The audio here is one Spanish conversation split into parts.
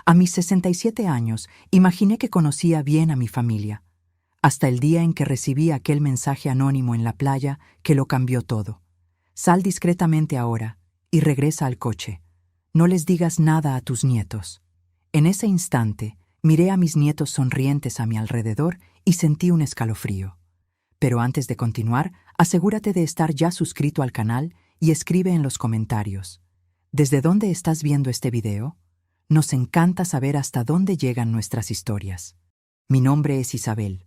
A mis 67 años, imaginé que conocía bien a mi familia, hasta el día en que recibí aquel mensaje anónimo en la playa que lo cambió todo. Sal discretamente ahora y regresa al coche. No les digas nada a tus nietos. En ese instante, miré a mis nietos sonrientes a mi alrededor y sentí un escalofrío. Pero antes de continuar, asegúrate de estar ya suscrito al canal y escribe en los comentarios: ¿desde dónde estás viendo este video? Nos encanta saber hasta dónde llegan nuestras historias. Mi nombre es Isabel.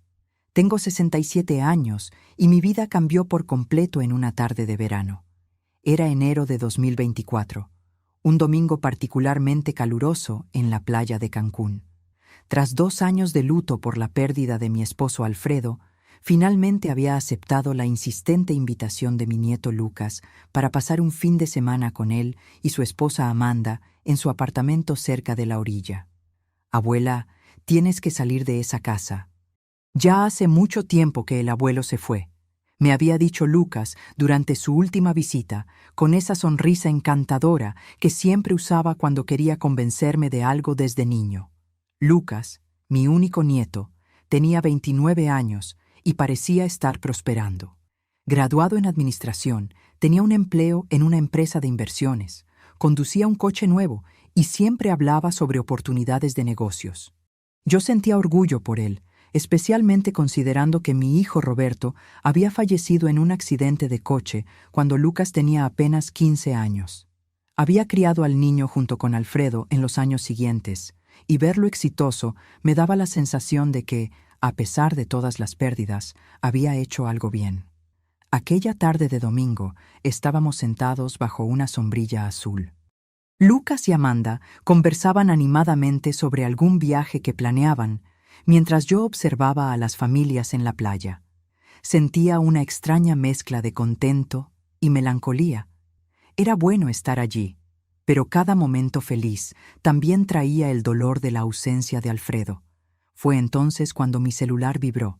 Tengo 67 años y mi vida cambió por completo en una tarde de verano. Era enero de 2024, un domingo particularmente caluroso en la playa de Cancún. Tras 2 años de luto por la pérdida de mi esposo Alfredo, finalmente había aceptado la insistente invitación de mi nieto Lucas para pasar un fin de semana con él y su esposa Amanda en su apartamento cerca de la orilla. Abuela, tienes que salir de esa casa. Ya hace mucho tiempo que el abuelo se fue, me había dicho Lucas durante su última visita, con esa sonrisa encantadora que siempre usaba cuando quería convencerme de algo desde niño. Lucas, mi único nieto, tenía 29 años y parecía estar prosperando. Graduado en administración, tenía un empleo en una empresa de inversiones, conducía un coche nuevo y siempre hablaba sobre oportunidades de negocios. Yo sentía orgullo por él, especialmente considerando que mi hijo Roberto había fallecido en un accidente de coche cuando Lucas tenía apenas 15 años. Había criado al niño junto con Alfredo en los años siguientes, y verlo exitoso me daba la sensación de que, a pesar de todas las pérdidas, había hecho algo bien. Aquella tarde de domingo estábamos sentados bajo una sombrilla azul. Lucas y Amanda conversaban animadamente sobre algún viaje que planeaban, mientras yo observaba a las familias en la playa. Sentía una extraña mezcla de contento y melancolía. Era bueno estar allí, pero cada momento feliz también traía el dolor de la ausencia de Alfredo. Fue entonces cuando mi celular vibró.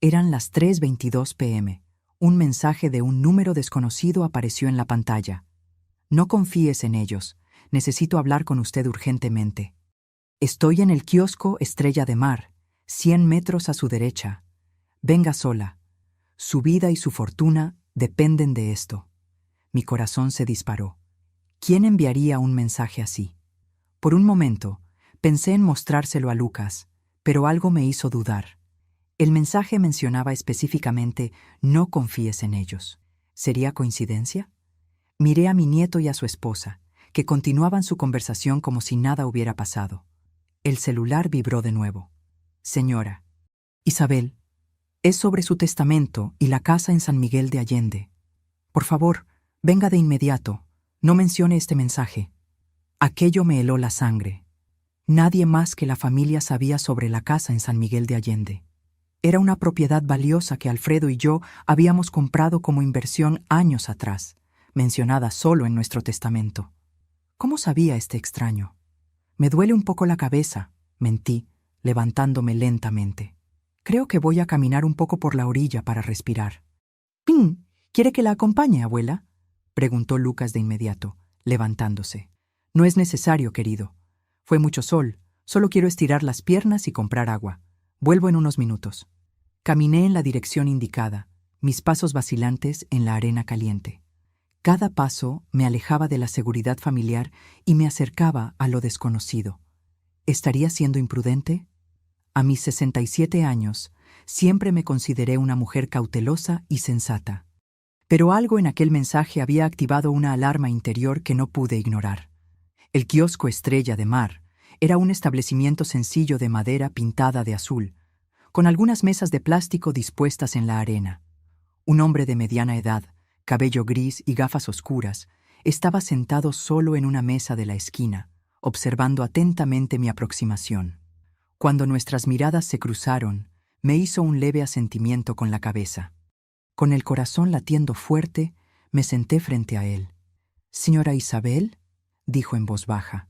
Eran las 3:22 p.m. Un mensaje de un número desconocido apareció en la pantalla. No confíes en ellos. Necesito hablar con usted urgentemente. Estoy en el kiosco Estrella de Mar, 100 metros a su derecha. Venga sola. Su vida y su fortuna dependen de esto. Mi corazón se disparó. ¿Quién enviaría un mensaje así? Por un momento, pensé en mostrárselo a Lucas, pero algo me hizo dudar. El mensaje mencionaba específicamente: no confíes en ellos. ¿Sería coincidencia? Miré a mi nieto y a su esposa, que continuaban su conversación como si nada hubiera pasado. El celular vibró de nuevo. Señora. Isabel, es sobre su testamento y la casa en San Miguel de Allende. Por favor, venga de inmediato. No mencione este mensaje. Aquello me heló la sangre. Nadie más que la familia sabía sobre la casa en San Miguel de Allende. Era una propiedad valiosa que Alfredo y yo habíamos comprado como inversión años atrás, mencionada solo en nuestro testamento. ¿Cómo sabía este extraño? Me duele un poco la cabeza, mentí, levantándome lentamente. Creo que voy a caminar un poco por la orilla para respirar. —¿Pin? ¿Quiere que la acompañe, abuela? —preguntó Lucas de inmediato, levantándose. —No es necesario, querido. Fue mucho sol, solo quiero estirar las piernas y comprar agua. Vuelvo en unos minutos. Caminé en la dirección indicada, mis pasos vacilantes en la arena caliente. Cada paso me alejaba de la seguridad familiar y me acercaba a lo desconocido. ¿Estaría siendo imprudente? A mis 67 años, siempre me consideré una mujer cautelosa y sensata. Pero algo en aquel mensaje había activado una alarma interior que no pude ignorar. El kiosco Estrella de Mar era un establecimiento sencillo de madera pintada de azul, con algunas mesas de plástico dispuestas en la arena. Un hombre de mediana edad, cabello gris y gafas oscuras, estaba sentado solo en una mesa de la esquina, observando atentamente mi aproximación. Cuando nuestras miradas se cruzaron, me hizo un leve asentimiento con la cabeza. Con el corazón latiendo fuerte, me senté frente a él. —Señora Isabel —dijo en voz baja—,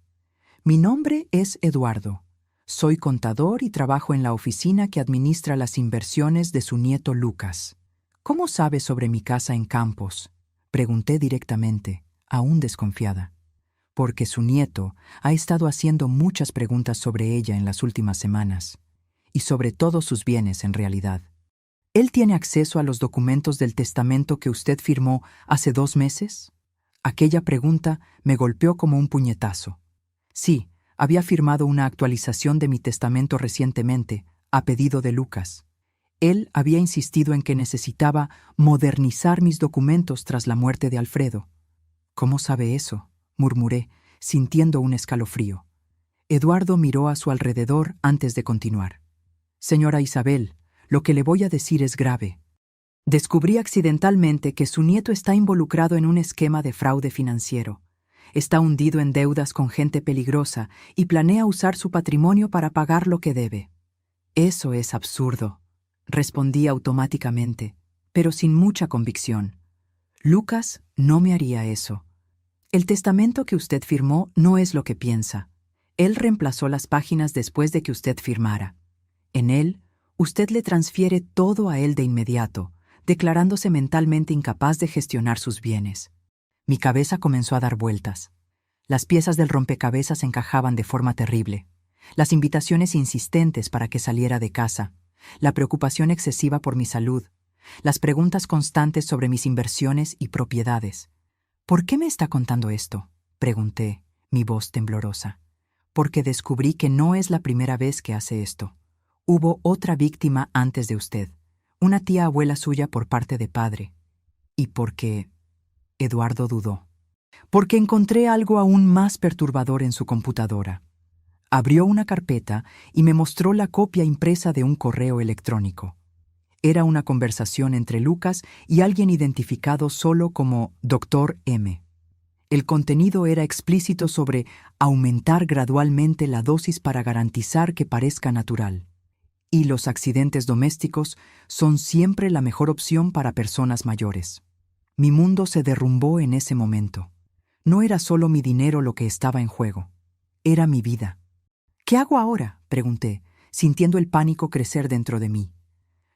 mi nombre es Eduardo. Soy contador y trabajo en la oficina que administra las inversiones de su nieto Lucas. —¿Cómo sabe sobre mi casa en Campos? Pregunté directamente, aún desconfiada. Porque su nieto ha estado haciendo muchas preguntas sobre ella en las últimas semanas, y sobre todos sus bienes en realidad. ¿Él tiene acceso a los documentos del testamento que usted firmó hace 2 meses? Aquella pregunta me golpeó como un puñetazo. Sí, había firmado una actualización de mi testamento recientemente, a pedido de Lucas. Él había insistido en que necesitaba modernizar mis documentos tras la muerte de Alfredo. ¿Cómo sabe eso?, murmuré, sintiendo un escalofrío. Eduardo miró a su alrededor antes de continuar. Señora Isabel, lo que le voy a decir es grave. Descubrí accidentalmente que su nieto está involucrado en un esquema de fraude financiero. Está hundido en deudas con gente peligrosa y planea usar su patrimonio para pagar lo que debe. Eso es absurdo, respondí automáticamente, pero sin mucha convicción. Lucas no me haría eso. El testamento que usted firmó no es lo que piensa. Él reemplazó las páginas después de que usted firmara. En él, usted le transfiere todo a él de inmediato, declarándose mentalmente incapaz de gestionar sus bienes. Mi cabeza comenzó a dar vueltas. Las piezas del rompecabezas encajaban de forma terrible. Las invitaciones insistentes para que saliera de casa, la preocupación excesiva por mi salud, las preguntas constantes sobre mis inversiones y propiedades. ¿Por qué me está contando esto?, pregunté, mi voz temblorosa. Porque descubrí que no es la primera vez que hace esto. Hubo otra víctima antes de usted, una tía abuela suya por parte de padre. ¿Y por qué? Eduardo dudó. Porque encontré algo aún más perturbador en su computadora. Abrió una carpeta y me mostró la copia impresa de un correo electrónico. Era una conversación entre Lucas y alguien identificado solo como Dr. M. El contenido era explícito sobre aumentar gradualmente la dosis para garantizar que parezca natural. Y los accidentes domésticos son siempre la mejor opción para personas mayores. Mi mundo se derrumbó en ese momento. No era solo mi dinero lo que estaba en juego. Era mi vida. ¿Qué hago ahora?, pregunté, sintiendo el pánico crecer dentro de mí.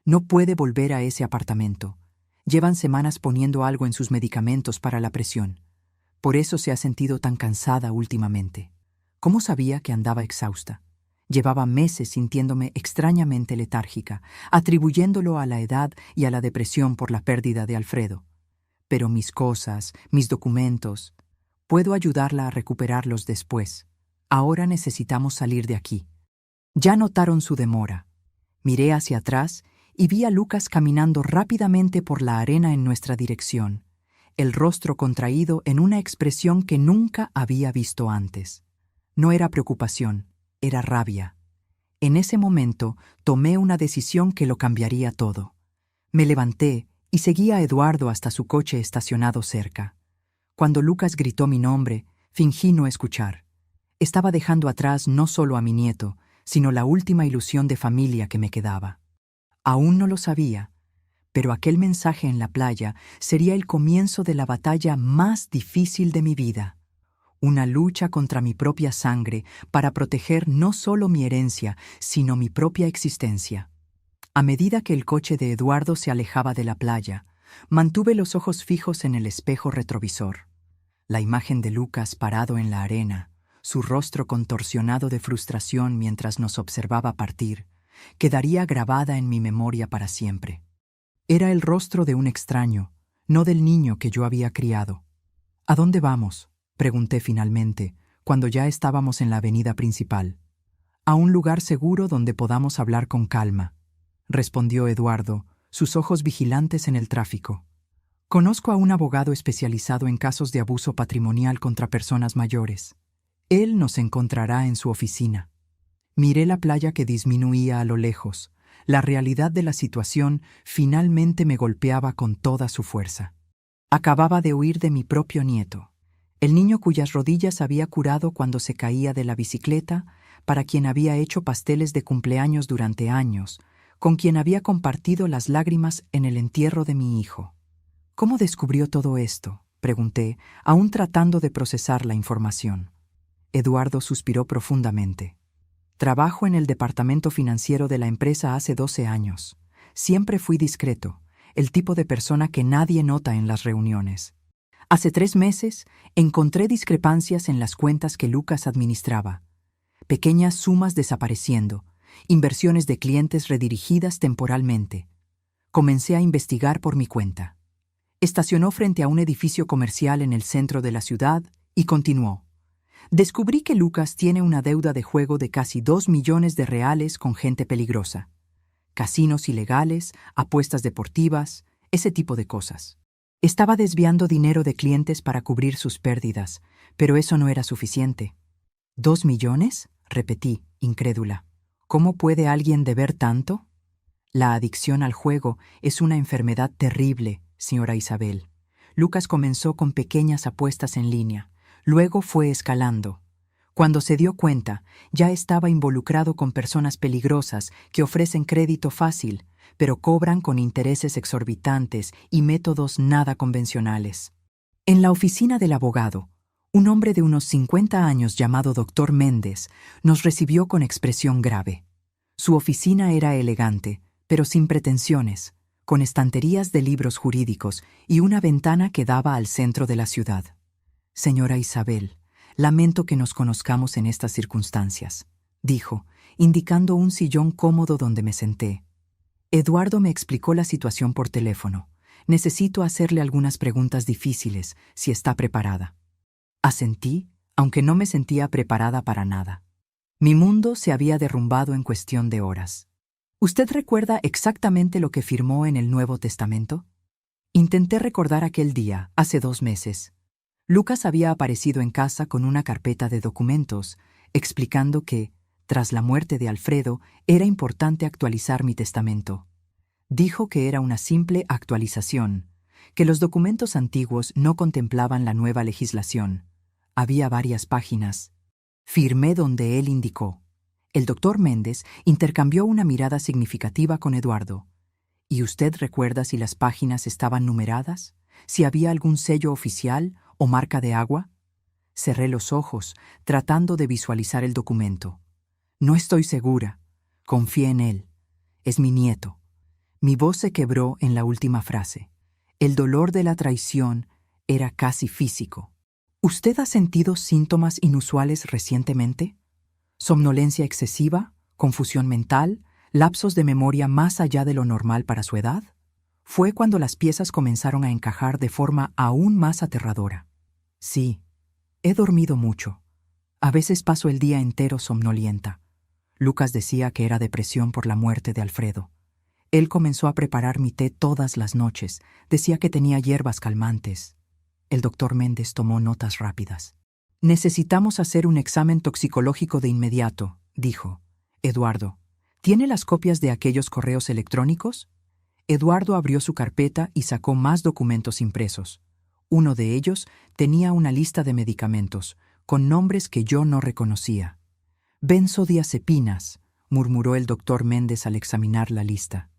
No puede volver a ese apartamento. Llevan semanas poniendo algo en sus medicamentos para la presión. Por eso se ha sentido tan cansada últimamente. ¿Cómo sabía que andaba exhausta? Llevaba meses sintiéndome extrañamente letárgica, atribuyéndolo a la edad y a la depresión por la pérdida de Alfredo. Pero mis cosas, mis documentos, puedo ayudarla a recuperarlos después. Ahora necesitamos salir de aquí. Ya notaron su demora. Miré hacia atrás y vi a Lucas caminando rápidamente por la arena en nuestra dirección, el rostro contraído en una expresión que nunca había visto antes. No era preocupación, era rabia. En ese momento tomé una decisión que lo cambiaría todo. Me levanté y seguí a Eduardo hasta su coche estacionado cerca. Cuando Lucas gritó mi nombre, fingí no escuchar. Estaba dejando atrás no solo a mi nieto, sino la última ilusión de familia que me quedaba. Aún no lo sabía, pero aquel mensaje en la playa sería el comienzo de la batalla más difícil de mi vida. Una lucha contra mi propia sangre para proteger no solo mi herencia, sino mi propia existencia. A medida que el coche de Eduardo se alejaba de la playa, mantuve los ojos fijos en el espejo retrovisor. La imagen de Lucas parado en la arena, su rostro contorsionado de frustración mientras nos observaba partir, quedaría grabada en mi memoria para siempre. Era el rostro de un extraño, no del niño que yo había criado. ¿A dónde vamos?, pregunté finalmente, cuando ya estábamos en la avenida principal. A un lugar seguro donde podamos hablar con calma, respondió Eduardo, sus ojos vigilantes en el tráfico. Conozco a un abogado especializado en casos de abuso patrimonial contra personas mayores. Él nos encontrará en su oficina. Miré la playa que disminuía a lo lejos. La realidad de la situación finalmente me golpeaba con toda su fuerza. Acababa de huir de mi propio nieto, el niño cuyas rodillas había curado cuando se caía de la bicicleta, para quien había hecho pasteles de cumpleaños durante años, con quien había compartido las lágrimas en el entierro de mi hijo. ¿Cómo descubrió todo esto?, pregunté, aún tratando de procesar la información. Eduardo suspiró profundamente. Trabajo en el departamento financiero de la empresa hace 12 años. Siempre fui discreto, el tipo de persona que nadie nota en las reuniones. Hace 3 meses encontré discrepancias en las cuentas que Lucas administraba. Pequeñas sumas desapareciendo, inversiones de clientes redirigidas temporalmente. Comencé a investigar por mi cuenta. Estacionó frente a un edificio comercial en el centro de la ciudad y continuó. Descubrí que Lucas tiene una deuda de juego de casi 2 millones de reales con gente peligrosa. Casinos ilegales, apuestas deportivas, ese tipo de cosas. Estaba desviando dinero de clientes para cubrir sus pérdidas, pero eso no era suficiente. ¿2 millones? Repetí, incrédula. ¿Cómo puede alguien deber tanto? La adicción al juego es una enfermedad terrible, señora Isabel. Lucas comenzó con pequeñas apuestas en línea, luego fue escalando. Cuando se dio cuenta, ya estaba involucrado con personas peligrosas que ofrecen crédito fácil, pero cobran con intereses exorbitantes y métodos nada convencionales. En la oficina del abogado, un hombre de unos 50 años llamado Dr. Méndez nos recibió con expresión grave. Su oficina era elegante, pero sin pretensiones, con estanterías de libros jurídicos y una ventana que daba al centro de la ciudad. Señora Isabel, lamento que nos conozcamos en estas circunstancias, dijo, indicando un sillón cómodo donde me senté. Eduardo me explicó la situación por teléfono. Necesito hacerle algunas preguntas difíciles, si está preparada. Asentí, aunque no me sentía preparada para nada. Mi mundo se había derrumbado en cuestión de horas. ¿Usted recuerda exactamente lo que firmó en el Nuevo Testamento? Intenté recordar aquel día, hace 2 meses. Lucas había aparecido en casa con una carpeta de documentos, explicando que, tras la muerte de Alfredo, era importante actualizar mi testamento. Dijo que era una simple actualización, que los documentos antiguos no contemplaban la nueva legislación. Había varias páginas. Firmé donde él indicó. El doctor Méndez intercambió una mirada significativa con Eduardo. ¿Y usted recuerda si las páginas estaban numeradas? ¿Si había algún sello oficial o marca de agua? Cerré los ojos, tratando de visualizar el documento. No estoy segura. Confié en él. Es mi nieto. Mi voz se quebró en la última frase. El dolor de la traición era casi físico. ¿Usted ha sentido síntomas inusuales recientemente? ¿Somnolencia excesiva? ¿Confusión mental? ¿Lapsos de memoria más allá de lo normal para su edad? Fue cuando las piezas comenzaron a encajar de forma aún más aterradora. Sí, he dormido mucho. A veces paso el día entero somnolienta. Lucas decía que era depresión por la muerte de Alfredo. Él comenzó a preparar mi té todas las noches. Decía que tenía hierbas calmantes. El doctor Méndez tomó notas rápidas. Necesitamos hacer un examen toxicológico de inmediato, dijo. Eduardo, ¿tiene las copias de aquellos correos electrónicos? Eduardo abrió su carpeta y sacó más documentos impresos. Uno de ellos tenía una lista de medicamentos, con nombres que yo no reconocía. Benzodiazepinas, murmuró el doctor Méndez al examinar la lista.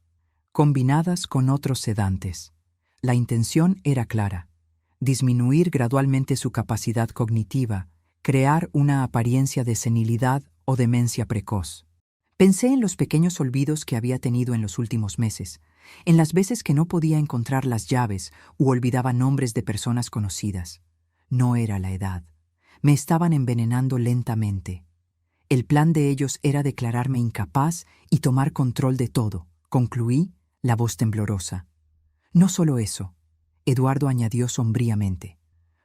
Combinadas con otros sedantes. La intención era clara. Disminuir gradualmente su capacidad cognitiva, crear una apariencia de senilidad o demencia precoz. Pensé en los pequeños olvidos que había tenido en los últimos meses, en las veces que no podía encontrar las llaves u olvidaba nombres de personas conocidas. No era la edad. Me estaban envenenando lentamente. El plan de ellos era declararme incapaz y tomar control de todo, concluí, la voz temblorosa. No solo eso, Eduardo añadió sombríamente.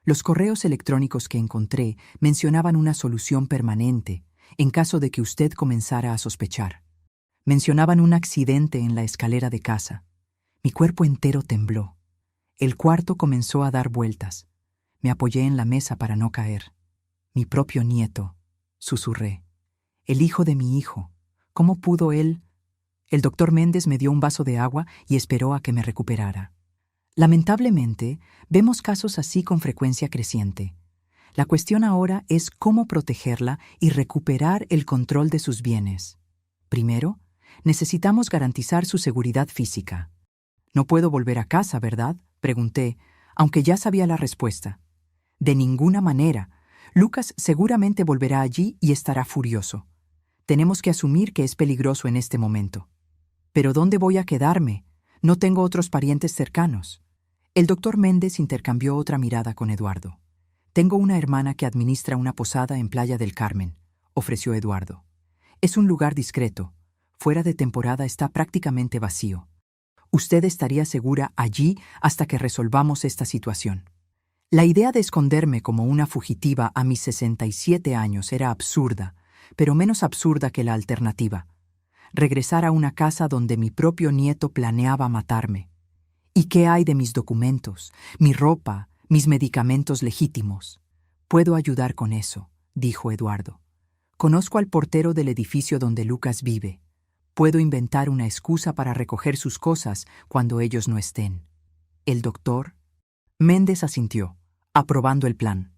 Los correos electrónicos que encontré mencionaban una solución permanente en caso de que usted comenzara a sospechar. Mencionaban un accidente en la escalera de casa. Mi cuerpo entero tembló. El cuarto comenzó a dar vueltas. Me apoyé en la mesa para no caer. Mi propio nieto, susurré. El hijo de mi hijo. ¿Cómo pudo él? El doctor Méndez me dio un vaso de agua y esperó a que me recuperara. Lamentablemente, vemos casos así con frecuencia creciente. La cuestión ahora es cómo protegerla y recuperar el control de sus bienes. Primero, necesitamos garantizar su seguridad física. No puedo volver a casa, ¿verdad?, pregunté, aunque ya sabía la respuesta. De ninguna manera. Lucas seguramente volverá allí y estará furioso. Tenemos que asumir que es peligroso en este momento. ¿Pero dónde voy a quedarme? No tengo otros parientes cercanos. El doctor Méndez intercambió otra mirada con Eduardo. Tengo una hermana que administra una posada en Playa del Carmen, ofreció Eduardo. Es un lugar discreto. Fuera de temporada está prácticamente vacío. Usted estaría segura allí hasta que resolvamos esta situación. La idea de esconderme como una fugitiva a mis 67 años era absurda, pero menos absurda que la alternativa. Regresar a una casa donde mi propio nieto planeaba matarme. ¿Y qué hay de mis documentos, mi ropa, mis medicamentos legítimos? Puedo ayudar con eso, dijo Eduardo. Conozco al portero del edificio donde Lucas vive. Puedo inventar una excusa para recoger sus cosas cuando ellos no estén. ¿El doctor? Méndez asintió, aprobando el plan.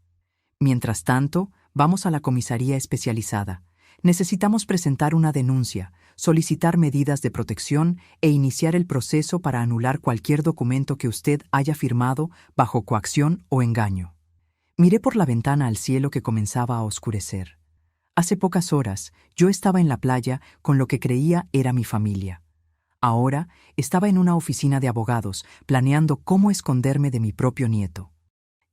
Mientras tanto, vamos a la comisaría especializada. Necesitamos presentar una denuncia, solicitar medidas de protección e iniciar el proceso para anular cualquier documento que usted haya firmado bajo coacción o engaño. Miré por la ventana al cielo que comenzaba a oscurecer. Hace pocas horas, yo estaba en la playa con lo que creía era mi familia. Ahora estaba en una oficina de abogados, planeando cómo esconderme de mi propio nieto.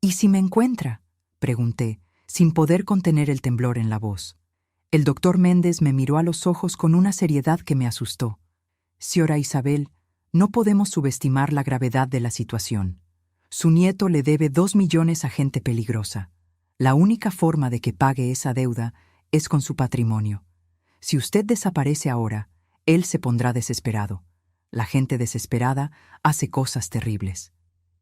¿Y si me encuentra?, pregunté, sin poder contener el temblor en la voz. El doctor Méndez me miró a los ojos con una seriedad que me asustó. Señora Isabel, no podemos subestimar la gravedad de la situación. Su nieto le debe 2 millones a gente peligrosa. La única forma de que pague esa deuda es con su patrimonio. Si usted desaparece ahora, él se pondrá desesperado. La gente desesperada hace cosas terribles.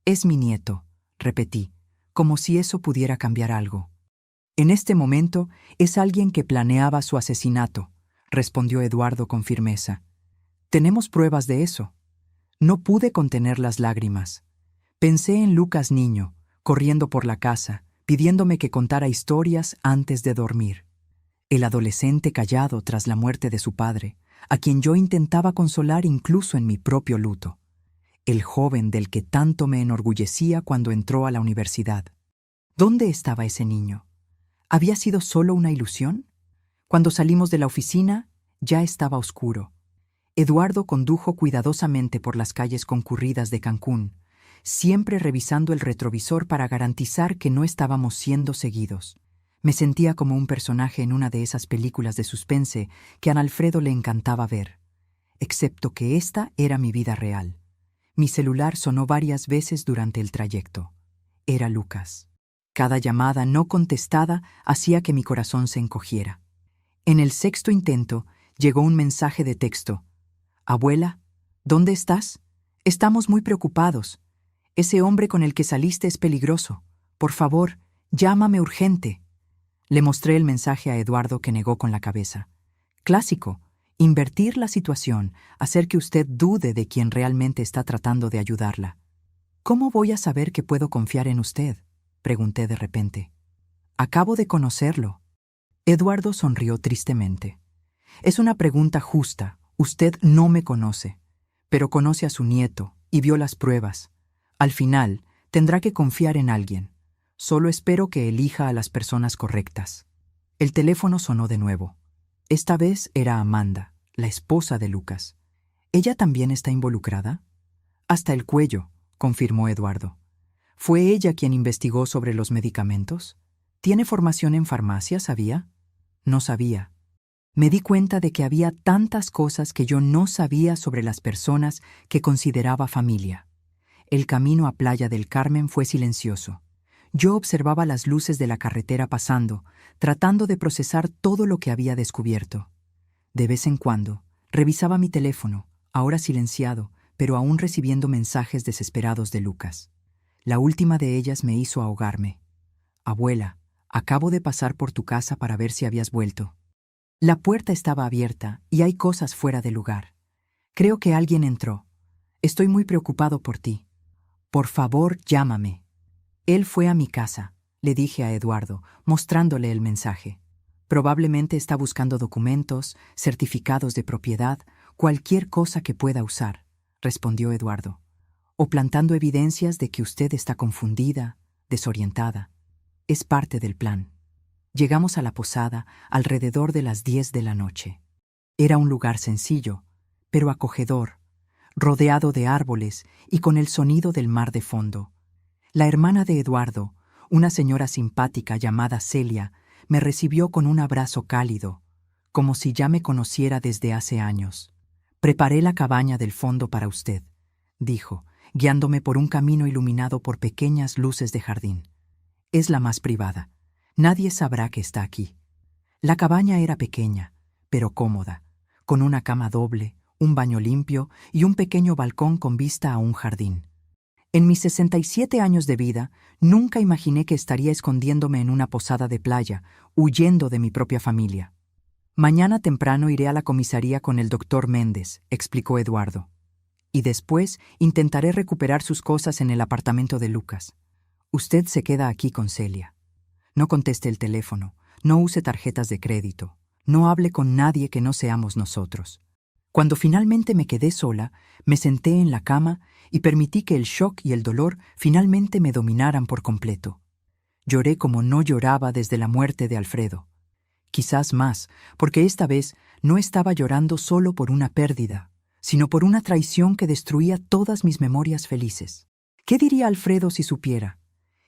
Es mi nieto, repetí, como si eso pudiera cambiar algo. En este momento es alguien que planeaba su asesinato, respondió Eduardo con firmeza. Tenemos pruebas de eso. No pude contener las lágrimas. Pensé en Lucas niño, corriendo por la casa, pidiéndome que contara historias antes de dormir. El adolescente callado tras la muerte de su padre, a quien yo intentaba consolar incluso en mi propio luto. El joven del que tanto me enorgullecía cuando entró a la universidad. ¿Dónde estaba ese niño? ¿Había sido solo una ilusión? Cuando salimos de la oficina, ya estaba oscuro. Eduardo condujo cuidadosamente por las calles concurridas de Cancún, siempre revisando el retrovisor para garantizar que no estábamos siendo seguidos. Me sentía como un personaje en una de esas películas de suspense que a Alfredo le encantaba ver. Excepto que esta era mi vida real. Mi celular sonó varias veces durante el trayecto. Era Lucas. Cada llamada no contestada hacía que mi corazón se encogiera. En el 6º intento llegó un mensaje de texto. «Abuela, ¿dónde estás? Estamos muy preocupados. Ese hombre con el que saliste es peligroso. Por favor, llámame urgente». Le mostré el mensaje a Eduardo, que negó con la cabeza. Clásico, invertir la situación, hacer que usted dude de quien realmente está tratando de ayudarla. ¿Cómo voy a saber que puedo confiar en usted?, pregunté de repente. Acabo de conocerlo. Eduardo sonrió tristemente. Es una pregunta justa. Usted no me conoce, pero conoce a su nieto y vio las pruebas. Al final, tendrá que confiar en alguien. Solo espero que elija a las personas correctas. El teléfono sonó de nuevo. Esta vez era Amanda, la esposa de Lucas. ¿Ella también está involucrada? Hasta el cuello, confirmó Eduardo. ¿Fue ella quien investigó sobre los medicamentos? ¿Tiene formación en farmacia, sabía? No sabía. Me di cuenta de que había tantas cosas que yo no sabía sobre las personas que consideraba familia. El camino a Playa del Carmen fue silencioso. Yo observaba las luces de la carretera pasando, tratando de procesar todo lo que había descubierto. De vez en cuando, revisaba mi teléfono, ahora silenciado, pero aún recibiendo mensajes desesperados de Lucas. La última de ellas me hizo ahogarme. «Abuela, acabo de pasar por tu casa para ver si habías vuelto. La puerta estaba abierta y hay cosas fuera de lugar. Creo que alguien entró. Estoy muy preocupado por ti. Por favor, llámame». Él fue a mi casa, le dije a Eduardo, mostrándole el mensaje. Probablemente está buscando documentos, certificados de propiedad, cualquier cosa que pueda usar, respondió Eduardo. O plantando evidencias de que usted está confundida, desorientada. Es parte del plan. Llegamos a la posada alrededor de las 10 de la noche. Era un lugar sencillo, pero acogedor. rodeado de árboles y con el sonido del mar de fondo. La hermana de Eduardo, una señora simpática llamada Celia, me recibió con un abrazo cálido, como si ya me conociera desde hace años. «Preparé la cabaña del fondo para usted», dijo, guiándome por un camino iluminado por pequeñas luces de jardín. «Es la más privada. Nadie sabrá que está aquí». La cabaña era pequeña, pero cómoda, con una cama doble, un baño limpio y un pequeño balcón con vista a un jardín. En mis 67 años de vida, nunca imaginé que estaría escondiéndome en una posada de playa, huyendo de mi propia familia. «Mañana temprano iré a la comisaría con el doctor Méndez», explicó Eduardo. «Y después intentaré recuperar sus cosas en el apartamento de Lucas. Usted se queda aquí con Celia. No conteste el teléfono, no use tarjetas de crédito, no hable con nadie que no seamos nosotros». Cuando finalmente me quedé sola, me senté en la cama y permití que el shock y el dolor finalmente me dominaran por completo. Lloré como no lloraba desde la muerte de Alfredo. Quizás más, porque esta vez no estaba llorando solo por una pérdida, sino por una traición que destruía todas mis memorias felices. ¿Qué diría Alfredo si supiera?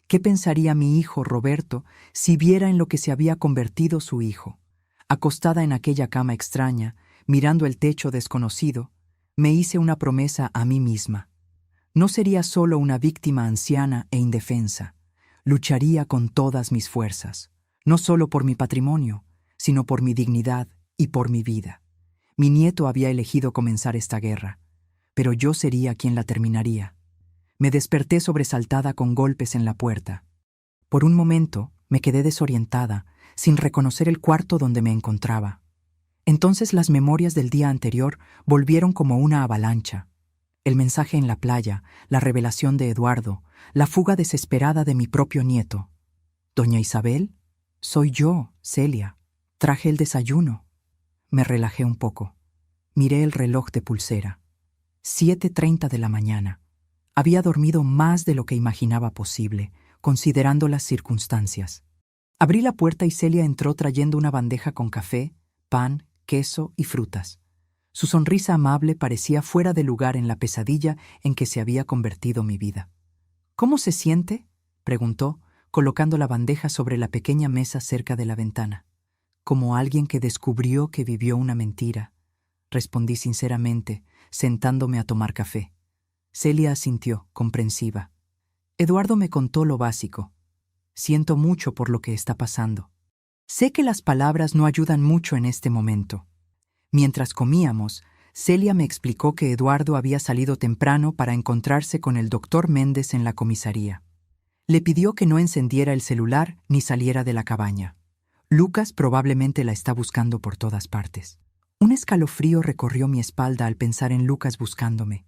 ¿Qué pensaría mi hijo Roberto si viera en lo que se había convertido su hijo? Acostada en aquella cama extraña, mirando el techo desconocido, me hice una promesa a mí misma. No sería solo una víctima anciana e indefensa. Lucharía con todas mis fuerzas, no solo por mi patrimonio, sino por mi dignidad y por mi vida. Mi nieto había elegido comenzar esta guerra, pero yo sería quien la terminaría. Me desperté sobresaltada con golpes en la puerta. Por un momento me quedé desorientada, sin reconocer el cuarto donde me encontraba. Entonces las memorias del día anterior volvieron como una avalancha. El mensaje en la playa, la revelación de Eduardo, la fuga desesperada de mi propio nieto. «Doña Isabel, soy yo, Celia. Traje el desayuno». Me relajé un poco. Miré el reloj de pulsera. 7:30 de la mañana. Había dormido más de lo que imaginaba posible, considerando las circunstancias. Abrí la puerta y Celia entró trayendo una bandeja con café, pan, queso y frutas. Su sonrisa amable parecía fuera de lugar en la pesadilla en que se había convertido mi vida. «¿Cómo se siente?», preguntó, colocando la bandeja sobre la pequeña mesa cerca de la ventana. «Como alguien que descubrió que vivió una mentira», respondí sinceramente, sentándome a tomar café. Celia asintió, comprensiva. Eduardo me contó lo básico. «Siento mucho por lo que está pasando. Sé que las palabras no ayudan mucho en este momento». Mientras comíamos, Celia me explicó que Eduardo había salido temprano para encontrarse con el doctor Méndez en la comisaría. Le pidió que no encendiera el celular ni saliera de la cabaña. Lucas probablemente la está buscando por todas partes. Un escalofrío recorrió mi espalda al pensar en Lucas buscándome.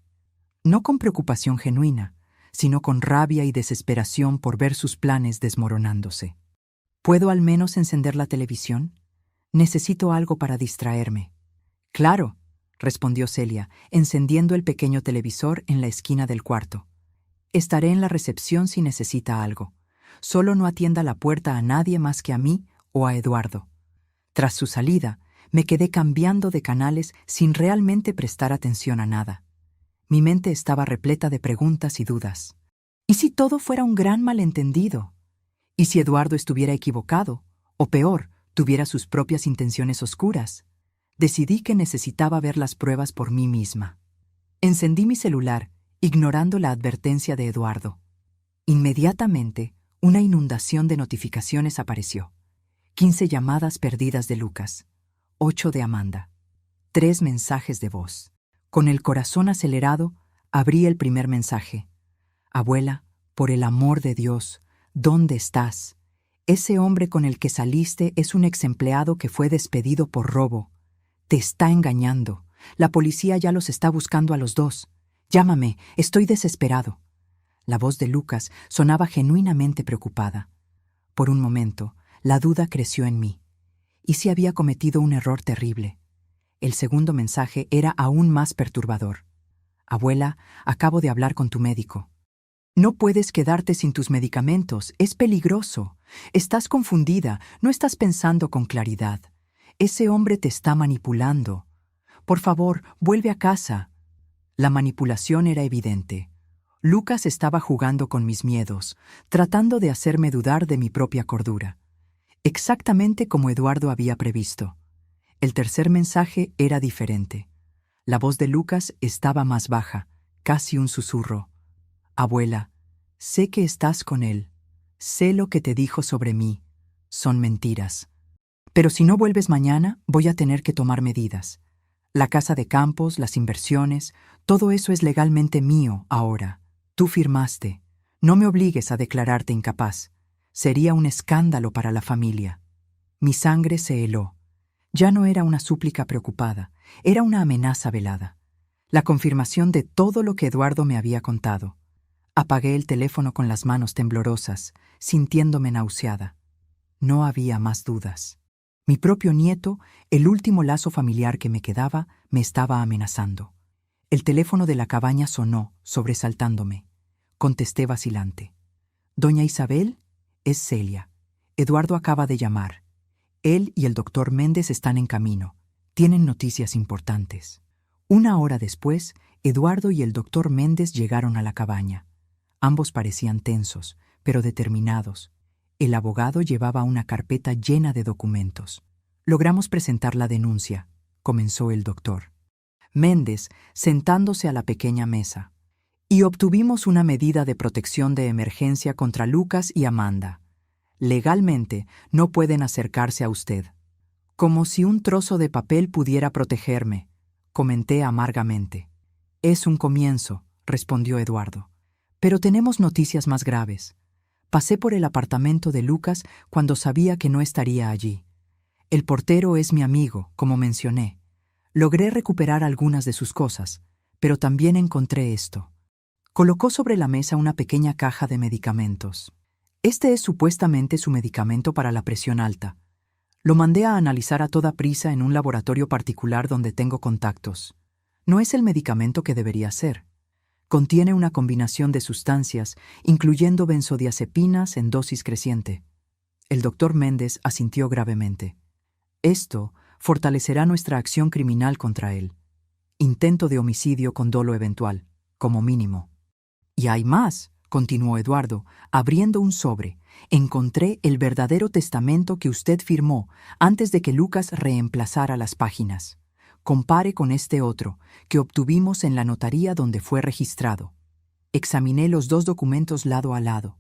No con preocupación genuina, sino con rabia y desesperación por ver sus planes desmoronándose. ¿Puedo al menos encender la televisión? Necesito algo para distraerme. «Claro», respondió Celia, encendiendo el pequeño televisor en la esquina del cuarto. «Estaré en la recepción si necesita algo. Solo no atienda la puerta a nadie más que a mí o a Eduardo». Tras su salida, me quedé cambiando de canales sin realmente prestar atención a nada. Mi mente estaba repleta de preguntas y dudas. ¿Y si todo fuera un gran malentendido? ¿Y si Eduardo estuviera equivocado? O peor, tuviera sus propias intenciones oscuras. Decidí que necesitaba ver las pruebas por mí misma. Encendí mi celular, ignorando la advertencia de Eduardo. Inmediatamente, una inundación de notificaciones apareció. 15 llamadas perdidas de Lucas, 8 de Amanda, 3 mensajes de voz. Con el corazón acelerado, abrí el primer mensaje. «Abuela, por el amor de Dios, ¿dónde estás? Ese hombre con el que saliste es un exempleado que fue despedido por robo. Te está engañando. La policía ya los está buscando a los dos. Llámame, estoy desesperado». La voz de Lucas sonaba genuinamente preocupada. Por un momento, la duda creció en mí. ¿Y si había cometido un error terrible? El segundo mensaje era aún más perturbador. «Abuela, acabo de hablar con tu médico. No puedes quedarte sin tus medicamentos, es peligroso. Estás confundida, no estás pensando con claridad. Ese hombre te está manipulando. Por favor, vuelve a casa». La manipulación era evidente. Lucas estaba jugando con mis miedos, tratando de hacerme dudar de mi propia cordura. Exactamente como Eduardo había previsto. El tercer mensaje era diferente. La voz de Lucas estaba más baja, casi un susurro. Abuela, sé que estás con él. Sé lo que te dijo sobre mí. Son mentiras. Pero si no vuelves mañana, voy a tener que tomar medidas. La casa de campos, las inversiones, todo eso es legalmente mío ahora. Tú firmaste. No me obligues a declararte incapaz. Sería un escándalo para la familia. Mi sangre se heló. Ya no era una súplica preocupada, era una amenaza velada. La confirmación de todo lo que Eduardo me había contado. Apagué el teléfono con las manos temblorosas, sintiéndome nauseada. No había más dudas. Mi propio nieto, el último lazo familiar que me quedaba, me estaba amenazando. El teléfono de la cabaña sonó, sobresaltándome. Contesté vacilante. «Doña Isabel, es Celia. Eduardo acaba de llamar. Él y el doctor Méndez están en camino. Tienen noticias importantes». 1 hora después, Eduardo y el doctor Méndez llegaron a la cabaña. Ambos parecían tensos, pero determinados. El abogado llevaba una carpeta llena de documentos. «Logramos presentar la denuncia», comenzó el doctor Méndez, sentándose a la pequeña mesa. «Y obtuvimos una medida de protección de emergencia contra Lucas y Amanda. Legalmente no pueden acercarse a usted». «Como si un trozo de papel pudiera protegerme», comenté amargamente. «Es un comienzo», respondió Eduardo. «Pero tenemos noticias más graves. Pasé por el apartamento de Lucas cuando sabía que no estaría allí. El portero es mi amigo, como mencioné. Logré recuperar algunas de sus cosas, pero también encontré esto». Colocó sobre la mesa una pequeña caja de medicamentos. «Este es supuestamente su medicamento para la presión alta. Lo mandé a analizar a toda prisa en un laboratorio particular donde tengo contactos. No es el medicamento que debería ser. Contiene una combinación de sustancias, incluyendo benzodiazepinas en dosis creciente». El doctor Méndez asintió gravemente. «Esto fortalecerá nuestra acción criminal contra él. Intento de homicidio con dolo eventual, como mínimo». «Y hay más», continuó Eduardo, abriendo un sobre. «Encontré el verdadero testamento que usted firmó antes de que Lucas reemplazara las páginas. Compare con este otro, que obtuvimos en la notaría donde fue registrado». Examiné los dos documentos lado a lado.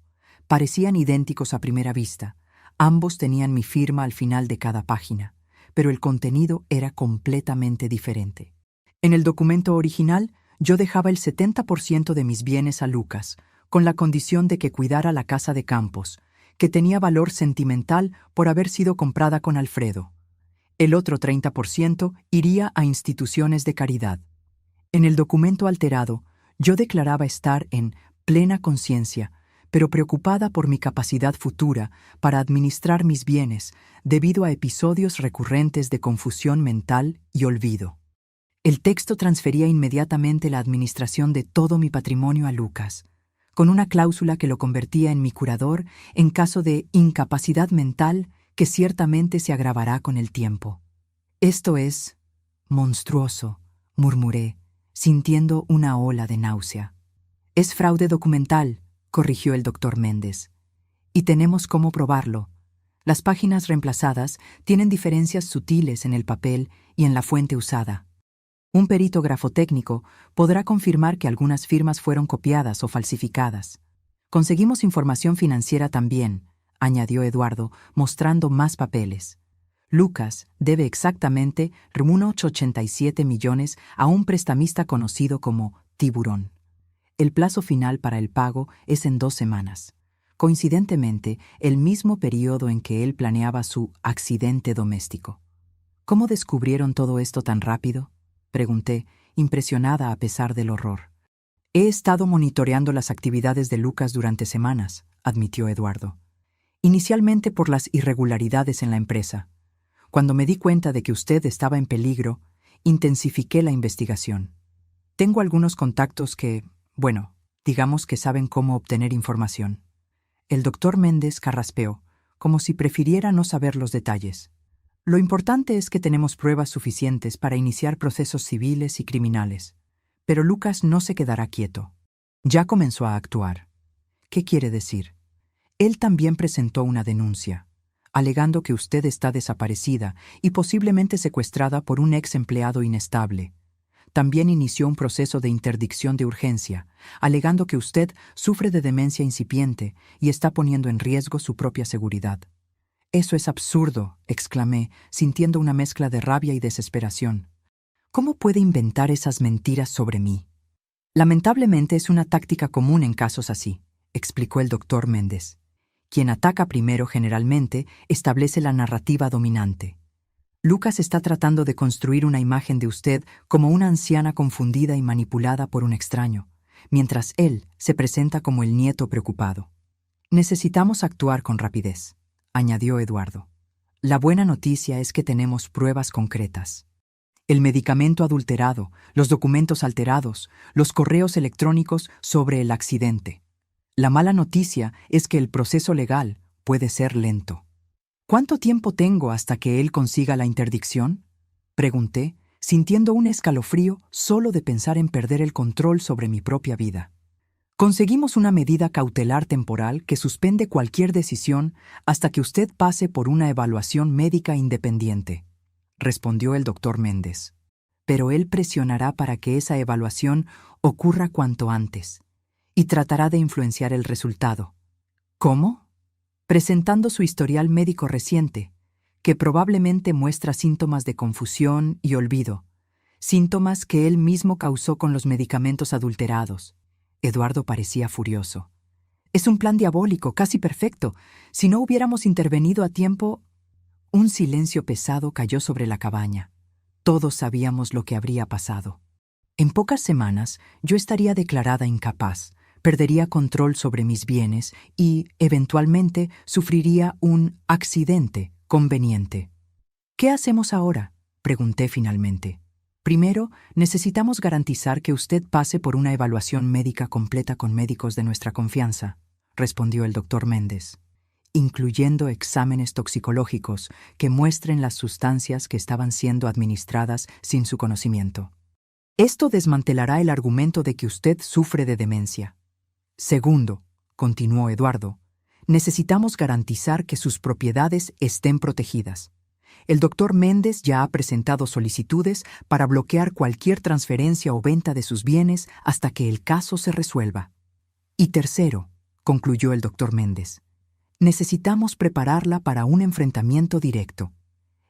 Parecían idénticos a primera vista. Ambos tenían mi firma al final de cada página, pero el contenido era completamente diferente. En el documento original, yo dejaba el 70% de mis bienes a Lucas, con la condición de que cuidara la casa de campos, que tenía valor sentimental por haber sido comprada con Alfredo. El otro 30% iría a instituciones de caridad. En el documento alterado, yo declaraba estar en plena conciencia, pero preocupada por mi capacidad futura para administrar mis bienes debido a episodios recurrentes de confusión mental y olvido. El texto transfería inmediatamente la administración de todo mi patrimonio a Lucas, con una cláusula que lo convertía en mi curador en caso de incapacidad mental que ciertamente se agravará con el tiempo. «Esto es monstruoso», murmuré, sintiendo una ola de náusea. «Es fraude documental», corrigió el doctor Méndez. «Y tenemos cómo probarlo. Las páginas reemplazadas tienen diferencias sutiles en el papel y en la fuente usada. Un perito grafotécnico podrá confirmar que algunas firmas fueron copiadas o falsificadas. Conseguimos información financiera también», añadió Eduardo, mostrando más papeles. «Lucas debe exactamente 1,87 millones a un prestamista conocido como Tiburón. El plazo final para el pago es en 2 semanas. Coincidentemente, el mismo periodo en que él planeaba su accidente doméstico». «¿Cómo descubrieron todo esto tan rápido?», pregunté, impresionada a pesar del horror. «He estado monitoreando las actividades de Lucas durante semanas», admitió Eduardo. «Inicialmente por las irregularidades en la empresa. Cuando me di cuenta de que usted estaba en peligro, intensifiqué la investigación. Tengo algunos contactos que, digamos que saben cómo obtener información». El doctor Méndez carraspeó, como si prefiriera no saber los detalles. «Lo importante es que tenemos pruebas suficientes para iniciar procesos civiles y criminales. Pero Lucas no se quedará quieto. Ya comenzó a actuar. ¿Qué quiere decir? Él también presentó una denuncia, alegando que usted está desaparecida y posiblemente secuestrada por un ex empleado inestable. También inició un proceso de interdicción de urgencia, alegando que usted sufre de demencia incipiente y está poniendo en riesgo su propia seguridad. «Eso es absurdo», exclamé, sintiendo una mezcla de rabia y desesperación. «¿Cómo puede inventar esas mentiras sobre mí?» «Lamentablemente es una táctica común en casos así», explicó el doctor Méndez. «Quien ataca primero generalmente establece la narrativa dominante. Lucas está tratando de construir una imagen de usted como una anciana confundida y manipulada por un extraño, mientras él se presenta como el nieto preocupado. Necesitamos actuar con rapidez», añadió Eduardo. «La buena noticia es que tenemos pruebas concretas. El medicamento adulterado, los documentos alterados, los correos electrónicos sobre el accidente. La mala noticia es que el proceso legal puede ser lento». «¿Cuánto tiempo tengo hasta que él consiga la interdicción?», pregunté, sintiendo un escalofrío solo de pensar en perder el control sobre mi propia vida. «Conseguimos una medida cautelar temporal que suspende cualquier decisión hasta que usted pase por una evaluación médica independiente», respondió el doctor Méndez. «Pero él presionará para que esa evaluación ocurra cuanto antes y tratará de influenciar el resultado». «¿Cómo?», presentando su historial médico reciente, que probablemente muestra síntomas de confusión y olvido, síntomas que él mismo causó con los medicamentos adulterados. Eduardo parecía furioso. «Es un plan diabólico, casi perfecto. Si no hubiéramos intervenido a tiempo...» Un silencio pesado cayó sobre la cabaña. Todos sabíamos lo que habría pasado. En pocas semanas yo estaría declarada incapaz, perdería control sobre mis bienes y, eventualmente, sufriría un accidente conveniente. «¿Qué hacemos ahora?», pregunté finalmente. «Primero, necesitamos garantizar que usted pase por una evaluación médica completa con médicos de nuestra confianza», respondió el doctor Méndez, «incluyendo exámenes toxicológicos que muestren las sustancias que estaban siendo administradas sin su conocimiento. Esto desmantelará el argumento de que usted sufre de demencia. Segundo», continuó Eduardo, «necesitamos garantizar que sus propiedades estén protegidas. El doctor Méndez ya ha presentado solicitudes para bloquear cualquier transferencia o venta de sus bienes hasta que el caso se resuelva. Y tercero», concluyó el doctor Méndez, «necesitamos prepararla para un enfrentamiento directo.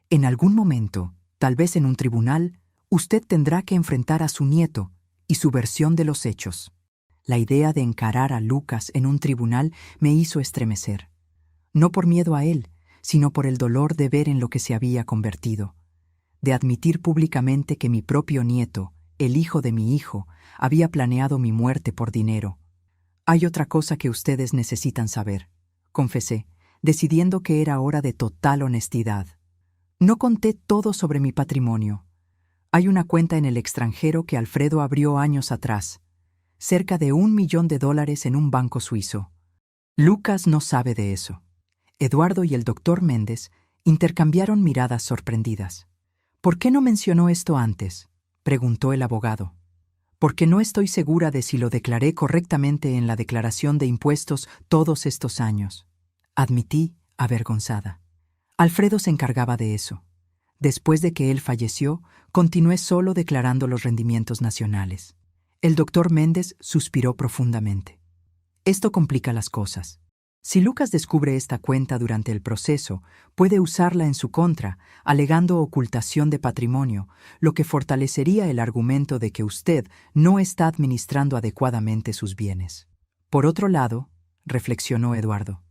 En algún momento, tal vez en un tribunal, usted tendrá que enfrentar a su nieto y su versión de los hechos». La idea de encarar a Lucas en un tribunal me hizo estremecer. No por miedo a él, sino por el dolor de ver en lo que se había convertido. De admitir públicamente que mi propio nieto, el hijo de mi hijo, había planeado mi muerte por dinero. «Hay otra cosa que ustedes necesitan saber», confesé, decidiendo que era hora de total honestidad. «No conté todo sobre mi patrimonio. Hay una cuenta en el extranjero que Alfredo abrió años atrás, cerca de $1 millón en un banco suizo. Lucas no sabe de eso». Eduardo y el doctor Méndez intercambiaron miradas sorprendidas. «¿Por qué no mencionó esto antes?», preguntó el abogado. «Porque no estoy segura de si lo declaré correctamente en la declaración de impuestos todos estos años», admití, avergonzada. «Alfredo se encargaba de eso. Después de que él falleció, continué solo declarando los rendimientos nacionales». El doctor Méndez suspiró profundamente. «Esto complica las cosas. Si Lucas descubre esta cuenta durante el proceso, puede usarla en su contra, alegando ocultación de patrimonio, lo que fortalecería el argumento de que usted no está administrando adecuadamente sus bienes. Por otro lado», reflexionó Eduardo,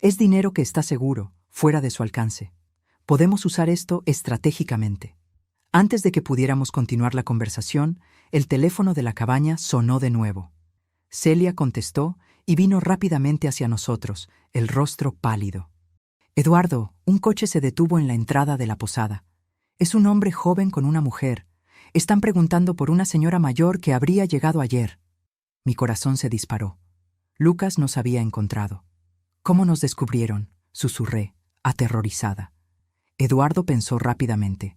«es dinero que está seguro, fuera de su alcance. Podemos usar esto estratégicamente». Antes de que pudiéramos continuar la conversación, el teléfono de la cabaña sonó de nuevo. Celia contestó y vino rápidamente hacia nosotros, el rostro pálido. «Eduardo, un coche se detuvo en la entrada de la posada. Es un hombre joven con una mujer. Están preguntando por una señora mayor que habría llegado ayer». Mi corazón se disparó. Lucas nos había encontrado. «¿Cómo nos descubrieron?», susurré, aterrorizada. Eduardo pensó rápidamente.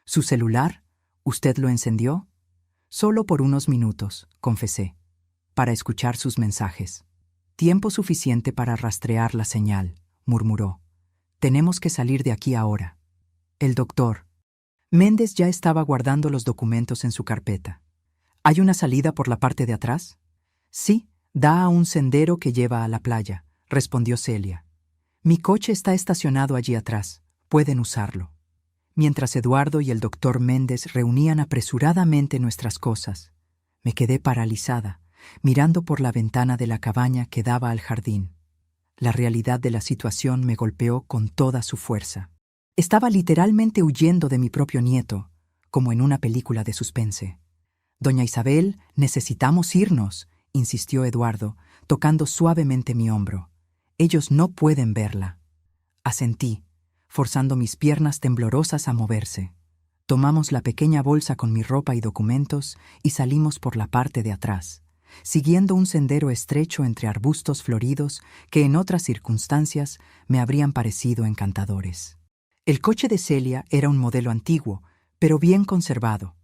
«¿Su celular? ¿Usted lo encendió?». Solo por unos minutos, confesé, para escuchar sus mensajes. Tiempo suficiente para rastrear la señal, murmuró. Tenemos que salir de aquí ahora. El doctor Méndez ya estaba guardando los documentos en su carpeta. ¿Hay una salida por la parte de atrás? Sí, da a un sendero que lleva a la playa, respondió Celia. Mi coche está estacionado allí atrás. Pueden usarlo. Mientras Eduardo y el doctor Méndez reunían apresuradamente nuestras cosas, me quedé paralizada, mirando por la ventana de la cabaña que daba al jardín. La realidad de la situación me golpeó con toda su fuerza. Estaba literalmente huyendo de mi propio nieto, como en una película de suspense. Doña Isabel, necesitamos irnos, insistió Eduardo, tocando suavemente mi hombro. Ellos no pueden verla. Asentí, forzando mis piernas temblorosas a moverse. Tomamos la pequeña bolsa con mi ropa y documentos y salimos por la parte de atrás, siguiendo un sendero estrecho entre arbustos floridos que en otras circunstancias me habrían parecido encantadores. El coche de Celia era un modelo antiguo, pero bien conservado.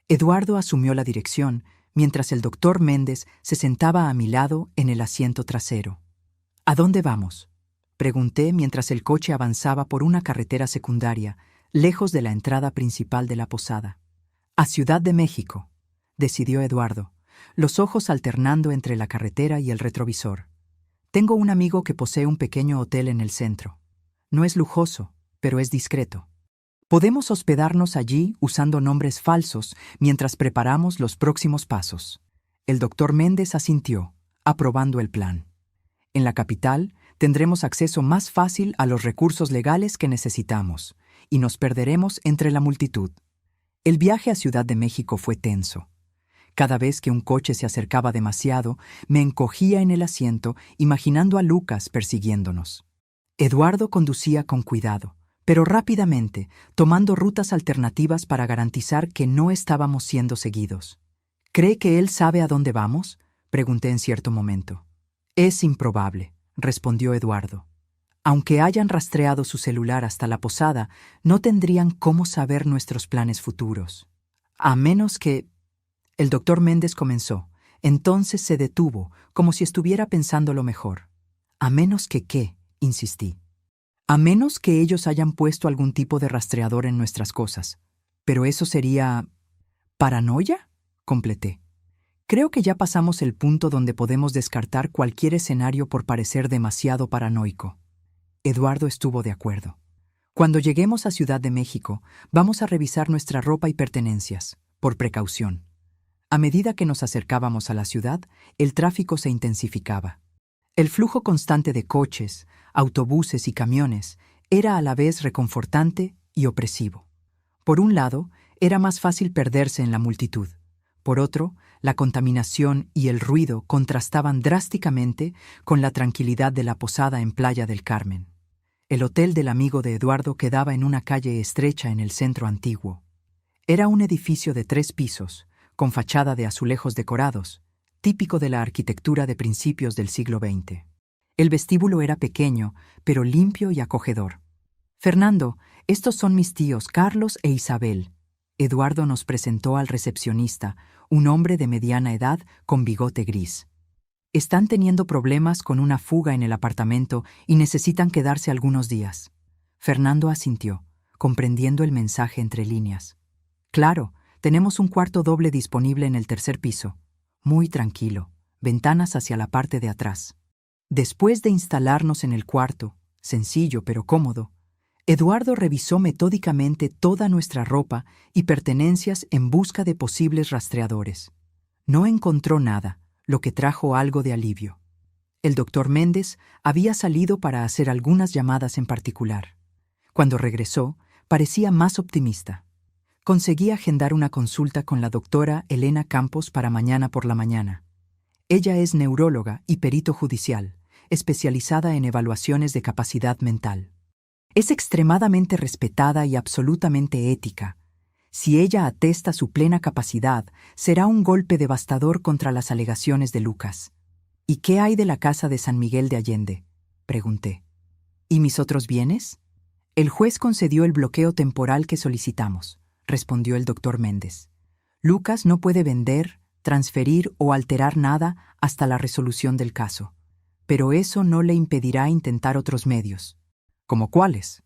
Eduardo asumió la dirección, mientras el doctor Méndez se sentaba a mi lado en el asiento trasero. ¿A dónde vamos?, pregunté mientras el coche avanzaba por una carretera secundaria, lejos de la entrada principal de la posada. A Ciudad de México, decidió Eduardo, los ojos alternando entre la carretera y el retrovisor. Tengo un amigo que posee un pequeño hotel en el centro. No es lujoso, pero es discreto. Podemos hospedarnos allí usando nombres falsos mientras preparamos los próximos pasos. El doctor Méndez asintió, aprobando el plan. En la capital tendremos acceso más fácil a los recursos legales que necesitamos, y nos perderemos entre la multitud. El viaje a Ciudad de México fue tenso. Cada vez que un coche se acercaba demasiado, me encogía en el asiento, imaginando a Lucas persiguiéndonos. Eduardo conducía con cuidado, pero rápidamente, tomando rutas alternativas para garantizar que no estábamos siendo seguidos. ¿Cree que él sabe a dónde vamos?, pregunté en cierto momento. Es improbable, respondió Eduardo. Aunque hayan rastreado su celular hasta la posada, no tendrían cómo saber nuestros planes futuros. A menos que... El doctor Méndez comenzó. Entonces se detuvo, como si estuviera pensándolo mejor. ¿A menos que qué?, insistí. A menos que ellos hayan puesto algún tipo de rastreador en nuestras cosas. Pero eso sería... ¿paranoia?, completé. Creo que ya pasamos el punto donde podemos descartar cualquier escenario por parecer demasiado paranoico. Eduardo estuvo de acuerdo. Cuando lleguemos a Ciudad de México, vamos a revisar nuestra ropa y pertenencias, por precaución. A medida que nos acercábamos a la ciudad, el tráfico se intensificaba. El flujo constante de coches, autobuses y camiones era a la vez reconfortante y opresivo. Por un lado, era más fácil perderse en la multitud. Por otro, la contaminación y el ruido contrastaban drásticamente con la tranquilidad de la posada en Playa del Carmen. El hotel del amigo de Eduardo quedaba en una calle estrecha en el centro antiguo. Era un edificio de 3 pisos, con fachada de azulejos decorados, típico de la arquitectura de principios del siglo XX. El vestíbulo era pequeño, pero limpio y acogedor. Fernando, estos son mis tíos Carlos e Isabel. Eduardo nos presentó al recepcionista, un hombre de mediana edad con bigote gris. Están teniendo problemas con una fuga en el apartamento y necesitan quedarse algunos días. Fernando asintió, comprendiendo el mensaje entre líneas. Claro, tenemos un cuarto doble disponible en el 3er piso. Muy tranquilo, ventanas hacia la parte de atrás. Después de instalarnos en el cuarto, sencillo pero cómodo, Eduardo revisó metódicamente toda nuestra ropa y pertenencias en busca de posibles rastreadores. No encontró nada, lo que trajo algo de alivio. El doctor Méndez había salido para hacer algunas llamadas en particular. Cuando regresó, parecía más optimista. Conseguí agendar una consulta con la doctora Elena Campos para mañana por la mañana. Ella es neuróloga y perito judicial, especializada en evaluaciones de capacidad mental. Es extremadamente respetada y absolutamente ética. Si ella atesta su plena capacidad, será un golpe devastador contra las alegaciones de Lucas. ¿Y qué hay de la casa de San Miguel de Allende?, pregunté. ¿Y mis otros bienes? El juez concedió el bloqueo temporal que solicitamos, respondió el doctor Méndez. Lucas no puede vender, transferir o alterar nada hasta la resolución del caso. Pero eso no le impedirá intentar otros medios. ¿Como cuáles?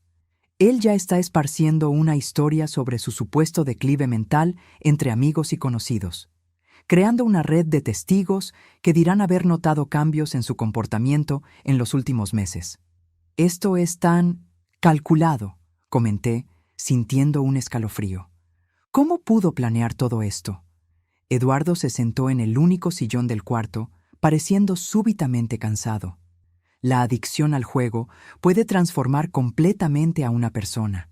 Él ya está esparciendo una historia sobre su supuesto declive mental entre amigos y conocidos, creando una red de testigos que dirán haber notado cambios en su comportamiento en los últimos meses. Esto es tan calculado, comenté, sintiendo un escalofrío. ¿Cómo pudo planear todo esto? Eduardo se sentó en el único sillón del cuarto, pareciendo súbitamente cansado. La adicción al juego puede transformar completamente a una persona.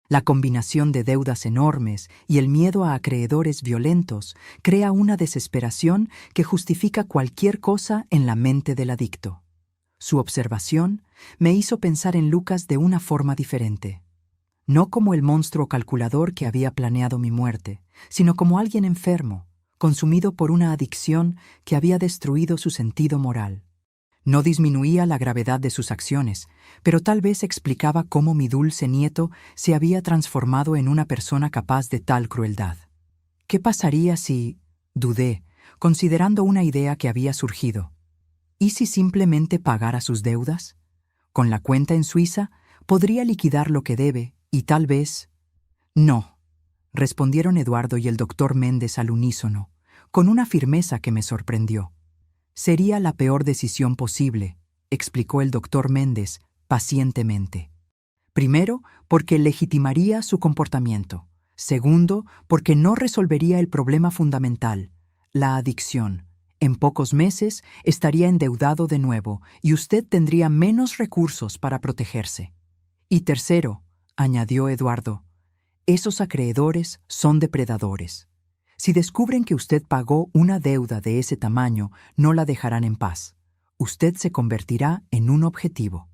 La combinación de deudas enormes y el miedo a acreedores violentos crea una desesperación que justifica cualquier cosa en la mente del adicto. Su observación me hizo pensar en Lucas de una forma diferente. No como el monstruo calculador que había planeado mi muerte, sino como alguien enfermo, consumido por una adicción que había destruido su sentido moral. No disminuía la gravedad de sus acciones, pero tal vez explicaba cómo mi dulce nieto se había transformado en una persona capaz de tal crueldad. ¿Qué pasaría si, dudé, considerando una idea que había surgido? ¿Y si simplemente pagara sus deudas? Con la cuenta en Suiza, podría liquidar lo que debe y tal vez... No, respondieron Eduardo y el doctor Méndez al unísono, con una firmeza que me sorprendió. Sería la peor decisión posible, explicó el doctor Méndez pacientemente. Primero, porque legitimaría su comportamiento. Segundo, porque no resolvería el problema fundamental, la adicción. En pocos meses estaría endeudado de nuevo y usted tendría menos recursos para protegerse. Y tercero, añadió Eduardo, esos acreedores son depredadores. Si descubren que usted pagó una deuda de ese tamaño, no la dejarán en paz. Usted se convertirá en un objetivo.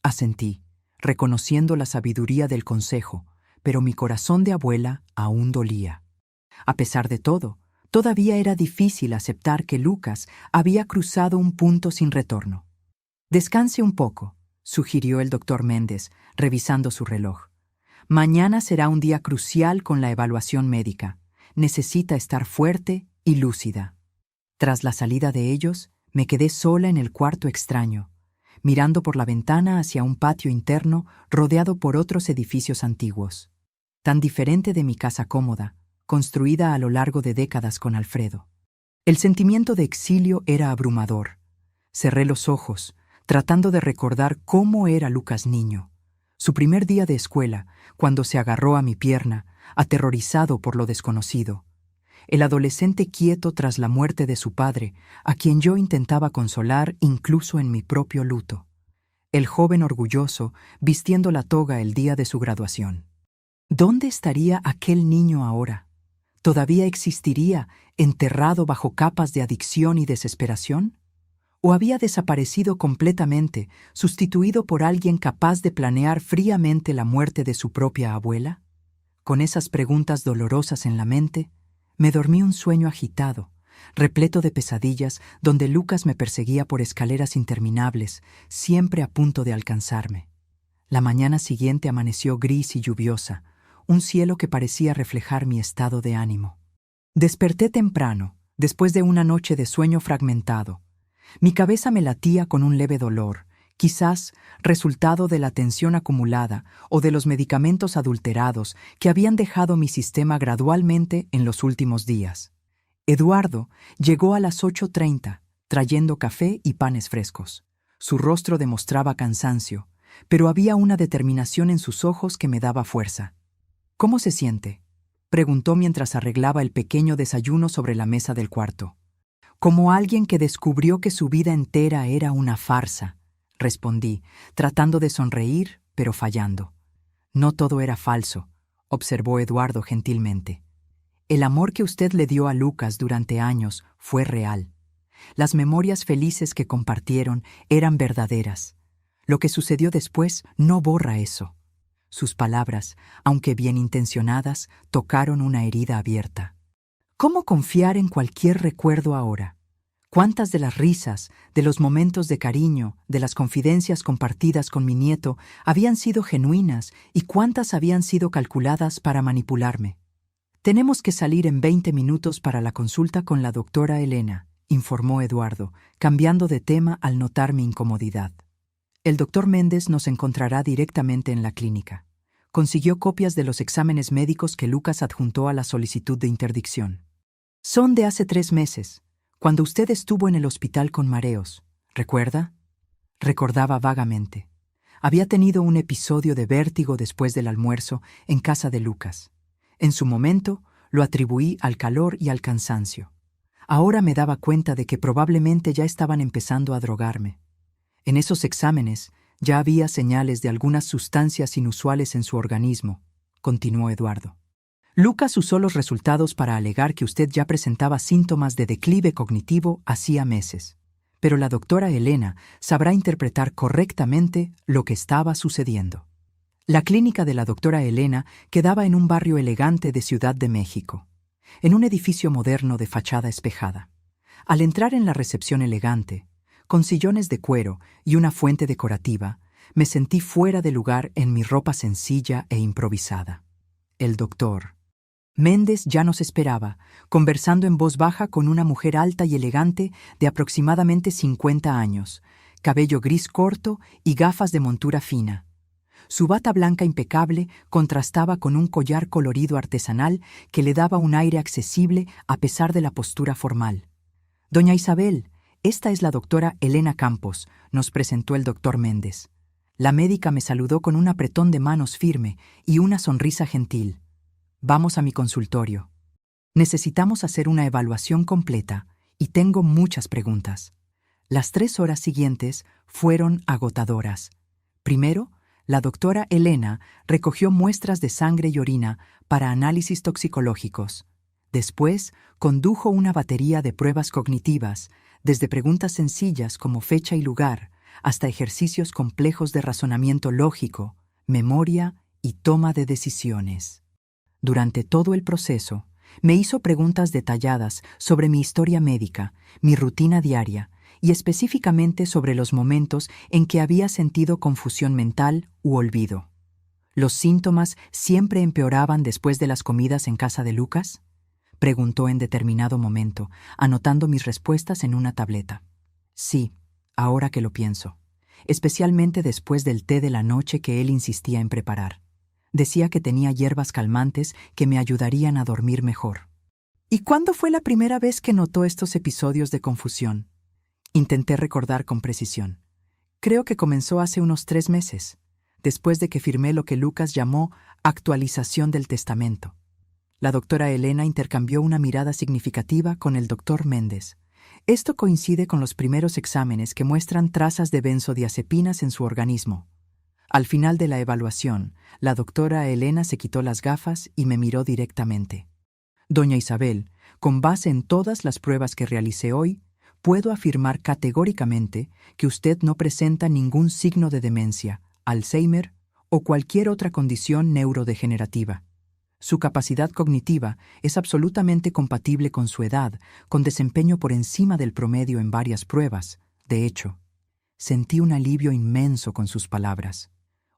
Asentí, reconociendo la sabiduría del consejo, pero mi corazón de abuela aún dolía. A pesar de todo, todavía era difícil aceptar que Lucas había cruzado un punto sin retorno. Descanse un poco, sugirió el doctor Méndez, revisando su reloj. Mañana será un día crucial con la evaluación médica. Necesita estar fuerte y lúcida. Tras la salida de ellos, me quedé sola en el cuarto extraño, mirando por la ventana hacia un patio interno rodeado por otros edificios antiguos. Tan diferente de mi casa cómoda, construida a lo largo de décadas con Alfredo. El sentimiento de exilio era abrumador. Cerré los ojos, tratando de recordar cómo era Lucas niño. Su primer día de escuela, cuando se agarró a mi pierna, aterrorizado por lo desconocido. El adolescente quieto tras la muerte de su padre, a quien yo intentaba consolar incluso en mi propio luto. El joven orgulloso, vistiendo la toga el día de su graduación. ¿Dónde estaría aquel niño ahora? ¿Todavía existiría, enterrado bajo capas de adicción y desesperación? ¿O había desaparecido completamente, sustituido por alguien capaz de planear fríamente la muerte de su propia abuela? Con esas preguntas dolorosas en la mente, me dormí un sueño agitado, repleto de pesadillas, donde Lucas me perseguía por escaleras interminables, siempre a punto de alcanzarme. La mañana siguiente amaneció gris y lluviosa, un cielo que parecía reflejar mi estado de ánimo. Desperté temprano, después de una noche de sueño fragmentado. Mi cabeza me latía con un leve dolor, quizás resultado de la tensión acumulada o de los medicamentos adulterados que habían dejado mi sistema gradualmente en los últimos días. Eduardo llegó a las 8:30, trayendo café y panes frescos. Su rostro demostraba cansancio, pero había una determinación en sus ojos que me daba fuerza. «¿Cómo se siente?», preguntó mientras arreglaba el pequeño desayuno sobre la mesa del cuarto. «Como alguien que descubrió que su vida entera era una farsa», respondí, tratando de sonreír, pero fallando. «No todo era falso», observó Eduardo gentilmente. «El amor que usted le dio a Lucas durante años fue real. Las memorias felices que compartieron eran verdaderas. Lo que sucedió después no borra eso». Sus palabras, aunque bien intencionadas, tocaron una herida abierta. ¿Cómo confiar en cualquier recuerdo ahora? ¿Cuántas de las risas, de los momentos de cariño, de las confidencias compartidas con mi nieto habían sido genuinas y cuántas habían sido calculadas para manipularme? Tenemos que salir en 20 minutos para la consulta con la doctora Elena, informó Eduardo, cambiando de tema al notar mi incomodidad. El doctor Méndez nos encontrará directamente en la clínica. Consiguió copias de los exámenes médicos que Lucas adjuntó a la solicitud de interdicción. Son de hace 3 meses, cuando usted estuvo en el hospital con mareos. ¿Recuerda? Recordaba vagamente. Había tenido un episodio de vértigo después del almuerzo en casa de Lucas. En su momento, lo atribuí al calor y al cansancio. Ahora me daba cuenta de que probablemente ya estaban empezando a drogarme. En esos exámenes ya había señales de algunas sustancias inusuales en su organismo, continuó Eduardo. Lucas usó los resultados para alegar que usted ya presentaba síntomas de declive cognitivo hacía meses, pero la doctora Elena sabrá interpretar correctamente lo que estaba sucediendo. La clínica de la doctora Elena quedaba en un barrio elegante de Ciudad de México, en un edificio moderno de fachada espejada. Al entrar en la recepción elegante, con sillones de cuero y una fuente decorativa, me sentí fuera de lugar en mi ropa sencilla e improvisada. El doctor Méndez ya nos esperaba, conversando en voz baja con una mujer alta y elegante de aproximadamente 50 años, cabello gris corto y gafas de montura fina. Su bata blanca impecable contrastaba con un collar colorido artesanal que le daba un aire accesible a pesar de la postura formal. «Doña Isabel, esta es la doctora Elena Campos», nos presentó el doctor Méndez. La médica me saludó con un apretón de manos firme y una sonrisa gentil. «Vamos a mi consultorio. Necesitamos hacer una evaluación completa y tengo muchas preguntas». Las 3 horas siguientes fueron agotadoras. Primero, la doctora Elena recogió muestras de sangre y orina para análisis toxicológicos. Después, condujo una batería de pruebas cognitivas, desde preguntas sencillas como fecha y lugar, hasta ejercicios complejos de razonamiento lógico, memoria y toma de decisiones. Durante todo el proceso, me hizo preguntas detalladas sobre mi historia médica, mi rutina diaria, y específicamente sobre los momentos en que había sentido confusión mental u olvido. ¿Los síntomas siempre empeoraban después de las comidas en casa de Lucas?, preguntó en determinado momento, anotando mis respuestas en una tableta. Sí, ahora que lo pienso, especialmente después del té de la noche que él insistía en preparar. Decía que tenía hierbas calmantes que me ayudarían a dormir mejor. ¿Y cuándo fue la primera vez que notó estos episodios de confusión? Intenté recordar con precisión. Creo que comenzó hace unos 3 meses, después de que firmé lo que Lucas llamó actualización del testamento. La doctora Elena intercambió una mirada significativa con el doctor Méndez. Esto coincide con los primeros exámenes que muestran trazas de benzodiazepinas en su organismo. Al final de la evaluación, la doctora Elena se quitó las gafas y me miró directamente. «Doña Isabel, con base en todas las pruebas que realicé hoy, puedo afirmar categóricamente que usted no presenta ningún signo de demencia, Alzheimer o cualquier otra condición neurodegenerativa. Su capacidad cognitiva es absolutamente compatible con su edad, con desempeño por encima del promedio en varias pruebas. De hecho, sentí un alivio inmenso con sus palabras.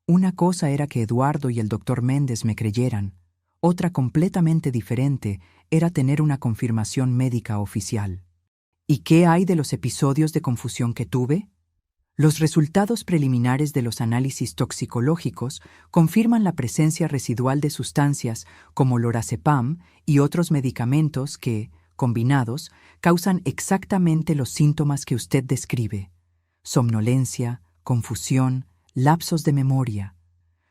Una cosa era que Eduardo y el doctor Méndez me creyeran, otra completamente diferente era tener una confirmación médica oficial. ¿Y qué hay de los episodios de confusión que tuve? Los resultados preliminares de los análisis toxicológicos confirman la presencia residual de sustancias como lorazepam y otros medicamentos que, combinados, causan exactamente los síntomas que usted describe: somnolencia, confusión, lapsos de memoria.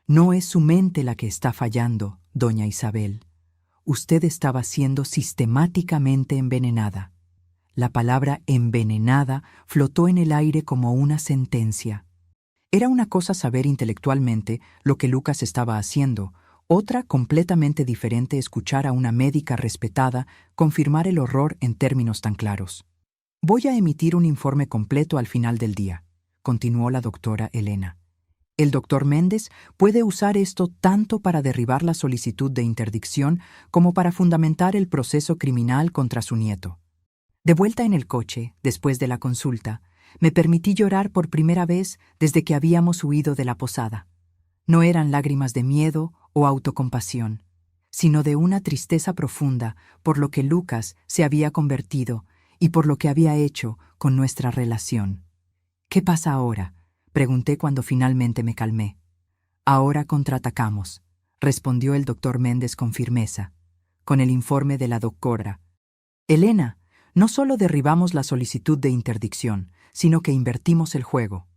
No es su mente la que está fallando, doña Isabel. Usted estaba siendo sistemáticamente envenenada. La palabra envenenada flotó en el aire como una sentencia. Era una cosa saber intelectualmente lo que Lucas estaba haciendo, otra completamente diferente escuchar a una médica respetada confirmar el horror en términos tan claros. «Voy a emitir un informe completo al final del día», continuó la doctora Elena. «El doctor Méndez puede usar esto tanto para derribar la solicitud de interdicción como para fundamentar el proceso criminal contra su nieto». De vuelta en el coche, después de la consulta, me permití llorar por primera vez desde que habíamos huido de la posada. No eran lágrimas de miedo o autocompasión, sino de una tristeza profunda por lo que Lucas se había convertido y por lo que había hecho con nuestra relación. «¿Qué pasa ahora?», pregunté cuando finalmente me calmé. «Ahora contraatacamos», respondió el doctor Méndez con firmeza, con el informe de la doctora. «Elena, no solo derribamos la solicitud de interdicción, sino que invertimos el juego.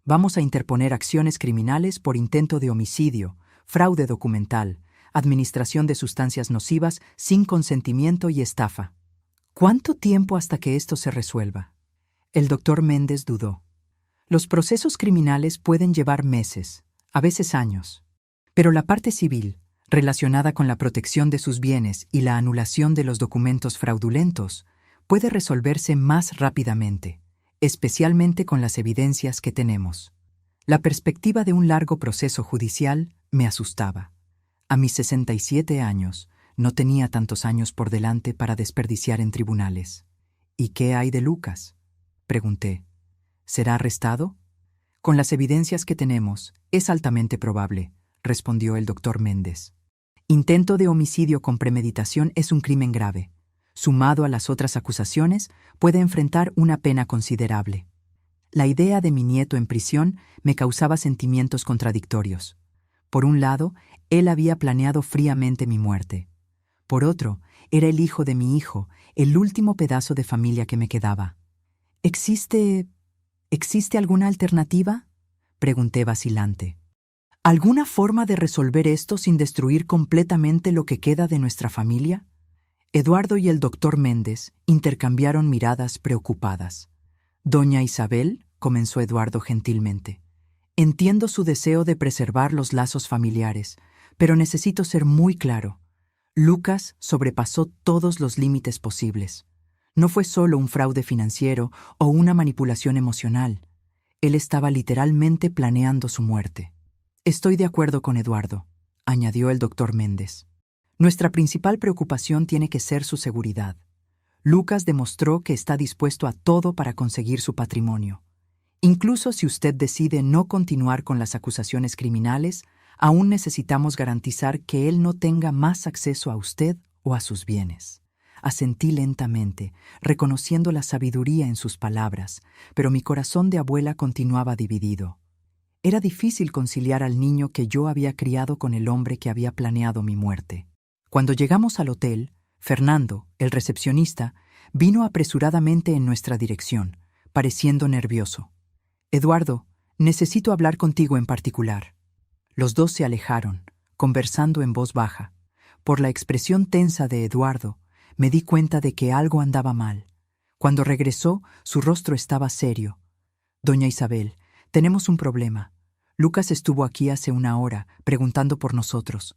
Vamos a interponer acciones criminales por intento de homicidio, fraude documental, administración de sustancias nocivas sin consentimiento y estafa. ¿Cuánto tiempo hasta que esto se resuelva?». El doctor Méndez dudó. «Los procesos criminales pueden llevar meses, a veces años. Pero la parte civil, relacionada con la protección de sus bienes y la anulación de los documentos fraudulentos, puede resolverse más rápidamente, especialmente con las evidencias que tenemos». La perspectiva de un largo proceso judicial me asustaba. A mis 67 años, no tenía tantos años por delante para desperdiciar en tribunales. «¿Y qué hay de Lucas?», pregunté. «¿Será arrestado?». «Con las evidencias que tenemos, es altamente probable», respondió el doctor Méndez. «Intento de homicidio con premeditación es un crimen grave. Sumado a las otras acusaciones, puede enfrentar una pena considerable». La idea de mi nieto en prisión me causaba sentimientos contradictorios. Por un lado, él había planeado fríamente mi muerte. Por otro, era el hijo de mi hijo, el último pedazo de familia que me quedaba. ¿Existe alguna alternativa?», pregunté vacilante. «¿Alguna forma de resolver esto sin destruir completamente lo que queda de nuestra familia?». Eduardo y el doctor Méndez intercambiaron miradas preocupadas. «Doña Isabel», comenzó Eduardo gentilmente, «entiendo su deseo de preservar los lazos familiares, pero necesito ser muy claro. Lucas sobrepasó todos los límites posibles. No fue solo un fraude financiero o una manipulación emocional. Él estaba literalmente planeando su muerte». «Estoy de acuerdo con Eduardo», añadió el doctor Méndez. «Nuestra principal preocupación tiene que ser su seguridad. Lucas demostró que está dispuesto a todo para conseguir su patrimonio. Incluso si usted decide no continuar con las acusaciones criminales, aún necesitamos garantizar que él no tenga más acceso a usted o a sus bienes». Asentí lentamente, reconociendo la sabiduría en sus palabras, pero mi corazón de abuela continuaba dividido. Era difícil conciliar al niño que yo había criado con el hombre que había planeado mi muerte. Cuando llegamos al hotel, Fernando, el recepcionista, vino apresuradamente en nuestra dirección, pareciendo nervioso. «Eduardo, necesito hablar contigo en particular». Los dos se alejaron, conversando en voz baja. Por la expresión tensa de Eduardo, me di cuenta de que algo andaba mal. Cuando regresó, su rostro estaba serio. «Doña Isabel, tenemos un problema. Lucas estuvo aquí hace una hora, preguntando por nosotros».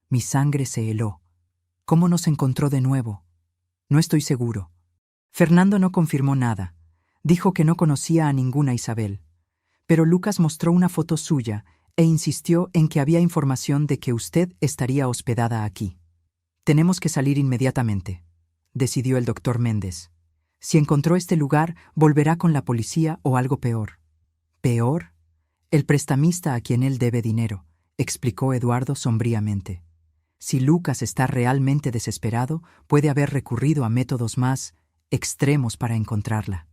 Mi sangre se heló. «¿Cómo nos encontró de nuevo?». «No estoy seguro». Fernando no confirmó nada. Dijo que no conocía a ninguna Isabel. Pero Lucas mostró una foto suya e insistió en que había información de que usted estaría hospedada aquí. «Tenemos que salir inmediatamente», decidió el doctor Méndez. «Si encontró este lugar, volverá con la policía o algo peor». «¿Peor?». «El prestamista a quien él debe dinero», explicó Eduardo sombríamente. «Si Lucas está realmente desesperado, puede haber recurrido a métodos más extremos para encontrarla».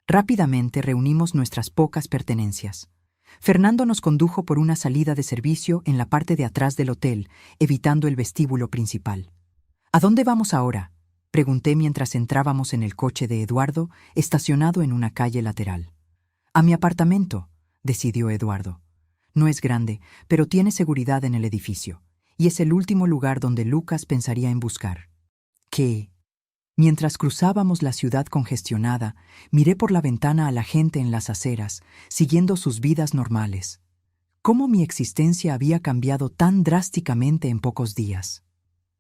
Rápidamente reunimos nuestras pocas pertenencias. Fernando nos condujo por una salida de servicio en la parte de atrás del hotel, evitando el vestíbulo principal. «¿A dónde vamos ahora?», pregunté mientras entrábamos en el coche de Eduardo, estacionado en una calle lateral. «A mi apartamento», decidió Eduardo. «No es grande, pero tiene seguridad en el edificio, y es el último lugar donde Lucas pensaría en buscar». «¿Qué?». Mientras cruzábamos la ciudad congestionada, miré por la ventana a la gente en las aceras, siguiendo sus vidas normales. ¿Cómo mi existencia había cambiado tan drásticamente en pocos días?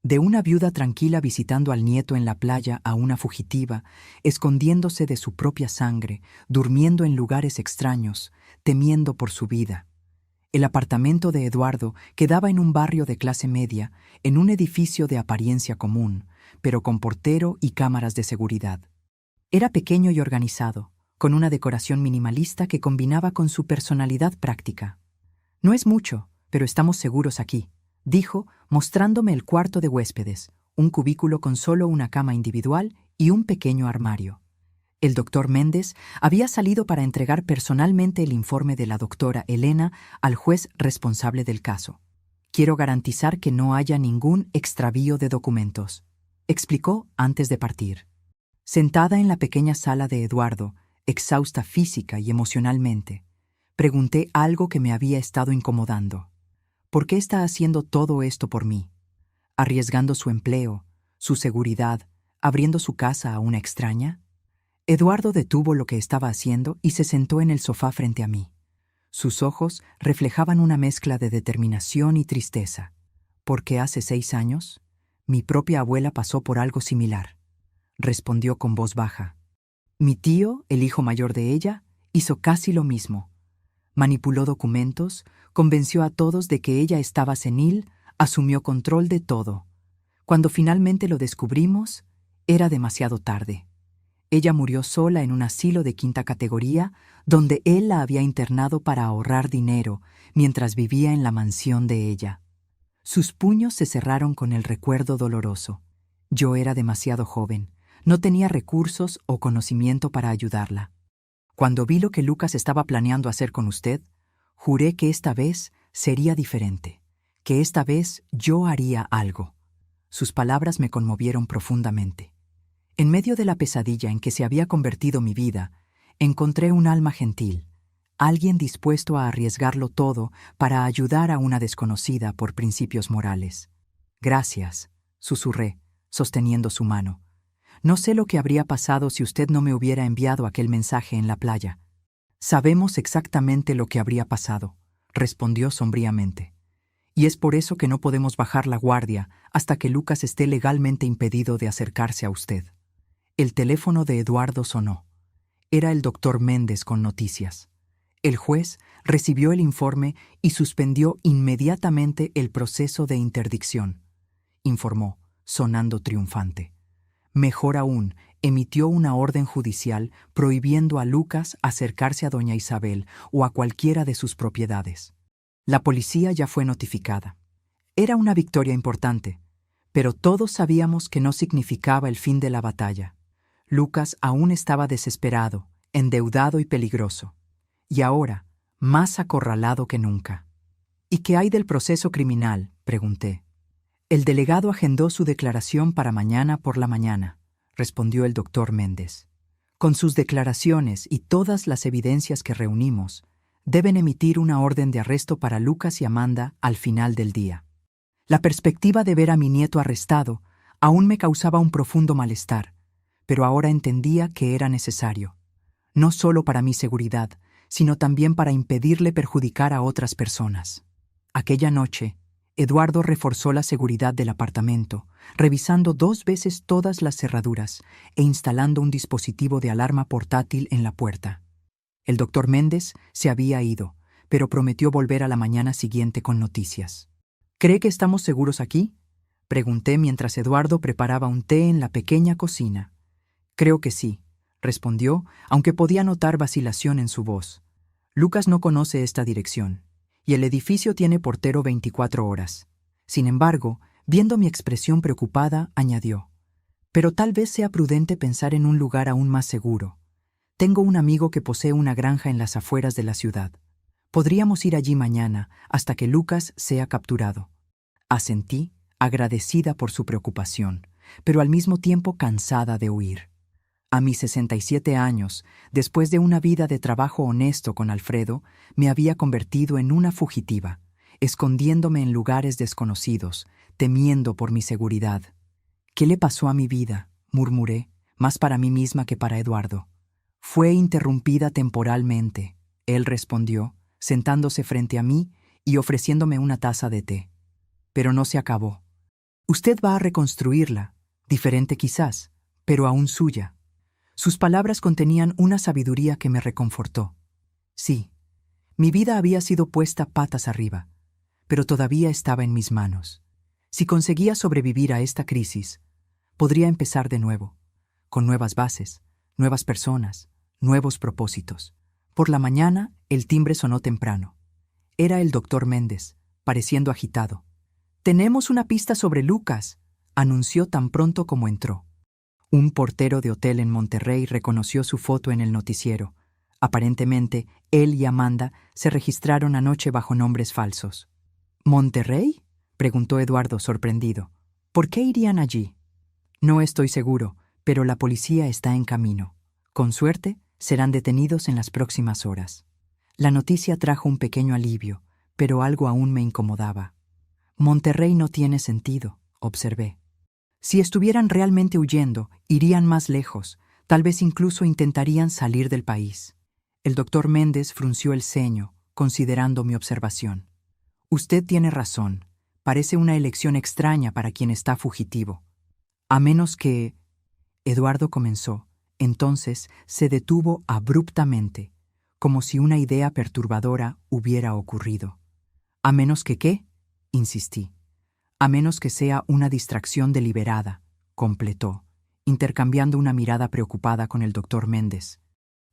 De una viuda tranquila visitando al nieto en la playa a una fugitiva, escondiéndose de su propia sangre, durmiendo en lugares extraños, temiendo por su vida. El apartamento de Eduardo quedaba en un barrio de clase media, en un edificio de apariencia común, pero con portero y cámaras de seguridad. Era pequeño y organizado, con una decoración minimalista que combinaba con su personalidad práctica. «No es mucho, pero estamos seguros aquí», dijo, mostrándome el cuarto de huéspedes, un cubículo con solo una cama individual y un pequeño armario. El doctor Méndez había salido para entregar personalmente el informe de la doctora Elena al juez responsable del caso. Quiero garantizar que no haya ningún extravío de documentos, explicó antes de partir. Sentada en la pequeña sala de Eduardo, exhausta física y emocionalmente, pregunté algo que me había estado incomodando. ¿Por qué está haciendo todo esto por mí? ¿Arriesgando su empleo, su seguridad, abriendo su casa a una extraña? Eduardo detuvo lo que estaba haciendo y se sentó en el sofá frente a mí. Sus ojos reflejaban una mezcla de determinación y tristeza, porque hace 6 años, mi propia abuela pasó por algo similar. Respondió con voz baja. Mi tío, el hijo mayor de ella, hizo casi lo mismo. Manipuló documentos, convenció a todos de que ella estaba senil, asumió control de todo. Cuando finalmente lo descubrimos, era demasiado tarde. Ella murió sola en un asilo de 5ª categoría, donde él la había internado para ahorrar dinero, mientras vivía en la mansión de ella. Sus puños se cerraron con el recuerdo doloroso. Yo era demasiado joven, no tenía recursos o conocimiento para ayudarla. Cuando vi lo que Lucas estaba planeando hacer con usted, juré que esta vez sería diferente, que esta vez yo haría algo. Sus palabras me conmovieron profundamente. En medio de la pesadilla en que se había convertido mi vida, encontré un alma gentil, alguien dispuesto a arriesgarlo todo para ayudar a una desconocida por principios morales. Gracias, susurré, sosteniendo su mano. No sé lo que habría pasado si usted no me hubiera enviado aquel mensaje en la playa. Sabemos exactamente lo que habría pasado, respondió sombríamente. Y es por eso que no podemos bajar la guardia hasta que Lucas esté legalmente impedido de acercarse a usted. El teléfono de Eduardo sonó. Era el doctor Méndez con noticias. El juez recibió el informe y suspendió inmediatamente el proceso de interdicción, informó, sonando triunfante. Mejor aún, emitió una orden judicial prohibiendo a Lucas acercarse a doña Isabel o a cualquiera de sus propiedades. La policía ya fue notificada. Era una victoria importante, pero todos sabíamos que no significaba el fin de la batalla. Lucas aún estaba desesperado, endeudado y peligroso. Y ahora, más acorralado que nunca. ¿Y qué hay del proceso criminal?, pregunté. El delegado agendó su declaración para mañana por la mañana, respondió el doctor Méndez. Con sus declaraciones y todas las evidencias que reunimos, deben emitir una orden de arresto para Lucas y Amanda al final del día. La perspectiva de ver a mi nieto arrestado aún me causaba un profundo malestar, pero ahora entendía que era necesario, no solo para mi seguridad, sino también para impedirle perjudicar a otras personas. Aquella noche, Eduardo reforzó la seguridad del apartamento, revisando 2 veces todas las cerraduras e instalando un dispositivo de alarma portátil en la puerta. El doctor Méndez se había ido, pero prometió volver a la mañana siguiente con noticias. ¿Cree que estamos seguros aquí?, pregunté mientras Eduardo preparaba un té en la pequeña cocina. Creo que sí, respondió, aunque podía notar vacilación en su voz. Lucas no conoce esta dirección, y el edificio tiene portero 24 horas. Sin embargo, viendo mi expresión preocupada, añadió, pero tal vez sea prudente pensar en un lugar aún más seguro. Tengo un amigo que posee una granja en las afueras de la ciudad. Podríamos ir allí mañana hasta que Lucas sea capturado. Asentí, agradecida por su preocupación, pero al mismo tiempo cansada de huir. A mis 67 años, después de una vida de trabajo honesto con Alfredo, me había convertido en una fugitiva, escondiéndome en lugares desconocidos, temiendo por mi seguridad. ¿Qué le pasó a mi vida?, murmuré, más para mí misma que para Eduardo. Fue interrumpida temporalmente, él respondió, sentándose frente a mí y ofreciéndome una taza de té. Pero no se acabó. Usted va a reconstruirla, diferente quizás, pero aún suya. Sus palabras contenían una sabiduría que me reconfortó. Sí, mi vida había sido puesta patas arriba, pero todavía estaba en mis manos. Si conseguía sobrevivir a esta crisis, podría empezar de nuevo, con nuevas bases, nuevas personas, nuevos propósitos. Por la mañana, el timbre sonó temprano. Era el doctor Méndez, pareciendo agitado. Tenemos una pista sobre Lucas, anunció tan pronto como entró. Un portero de hotel en Monterrey reconoció su foto en el noticiero. Aparentemente, él y Amanda se registraron anoche bajo nombres falsos. ¿Monterrey?, preguntó Eduardo sorprendido. ¿Por qué irían allí? No estoy seguro, pero la policía está en camino. Con suerte, serán detenidos en las próximas horas. La noticia trajo un pequeño alivio, pero algo aún me incomodaba. Monterrey no tiene sentido, observé. Si estuvieran realmente huyendo, irían más lejos, tal vez incluso intentarían salir del país. El doctor Méndez frunció el ceño, considerando mi observación. Usted tiene razón. Parece una elección extraña para quien está fugitivo. A menos que... Eduardo comenzó. Entonces se detuvo abruptamente, como si una idea perturbadora hubiera ocurrido. ¿A menos que qué?, insistí. A menos que sea una distracción deliberada, completó, intercambiando una mirada preocupada con el doctor Méndez.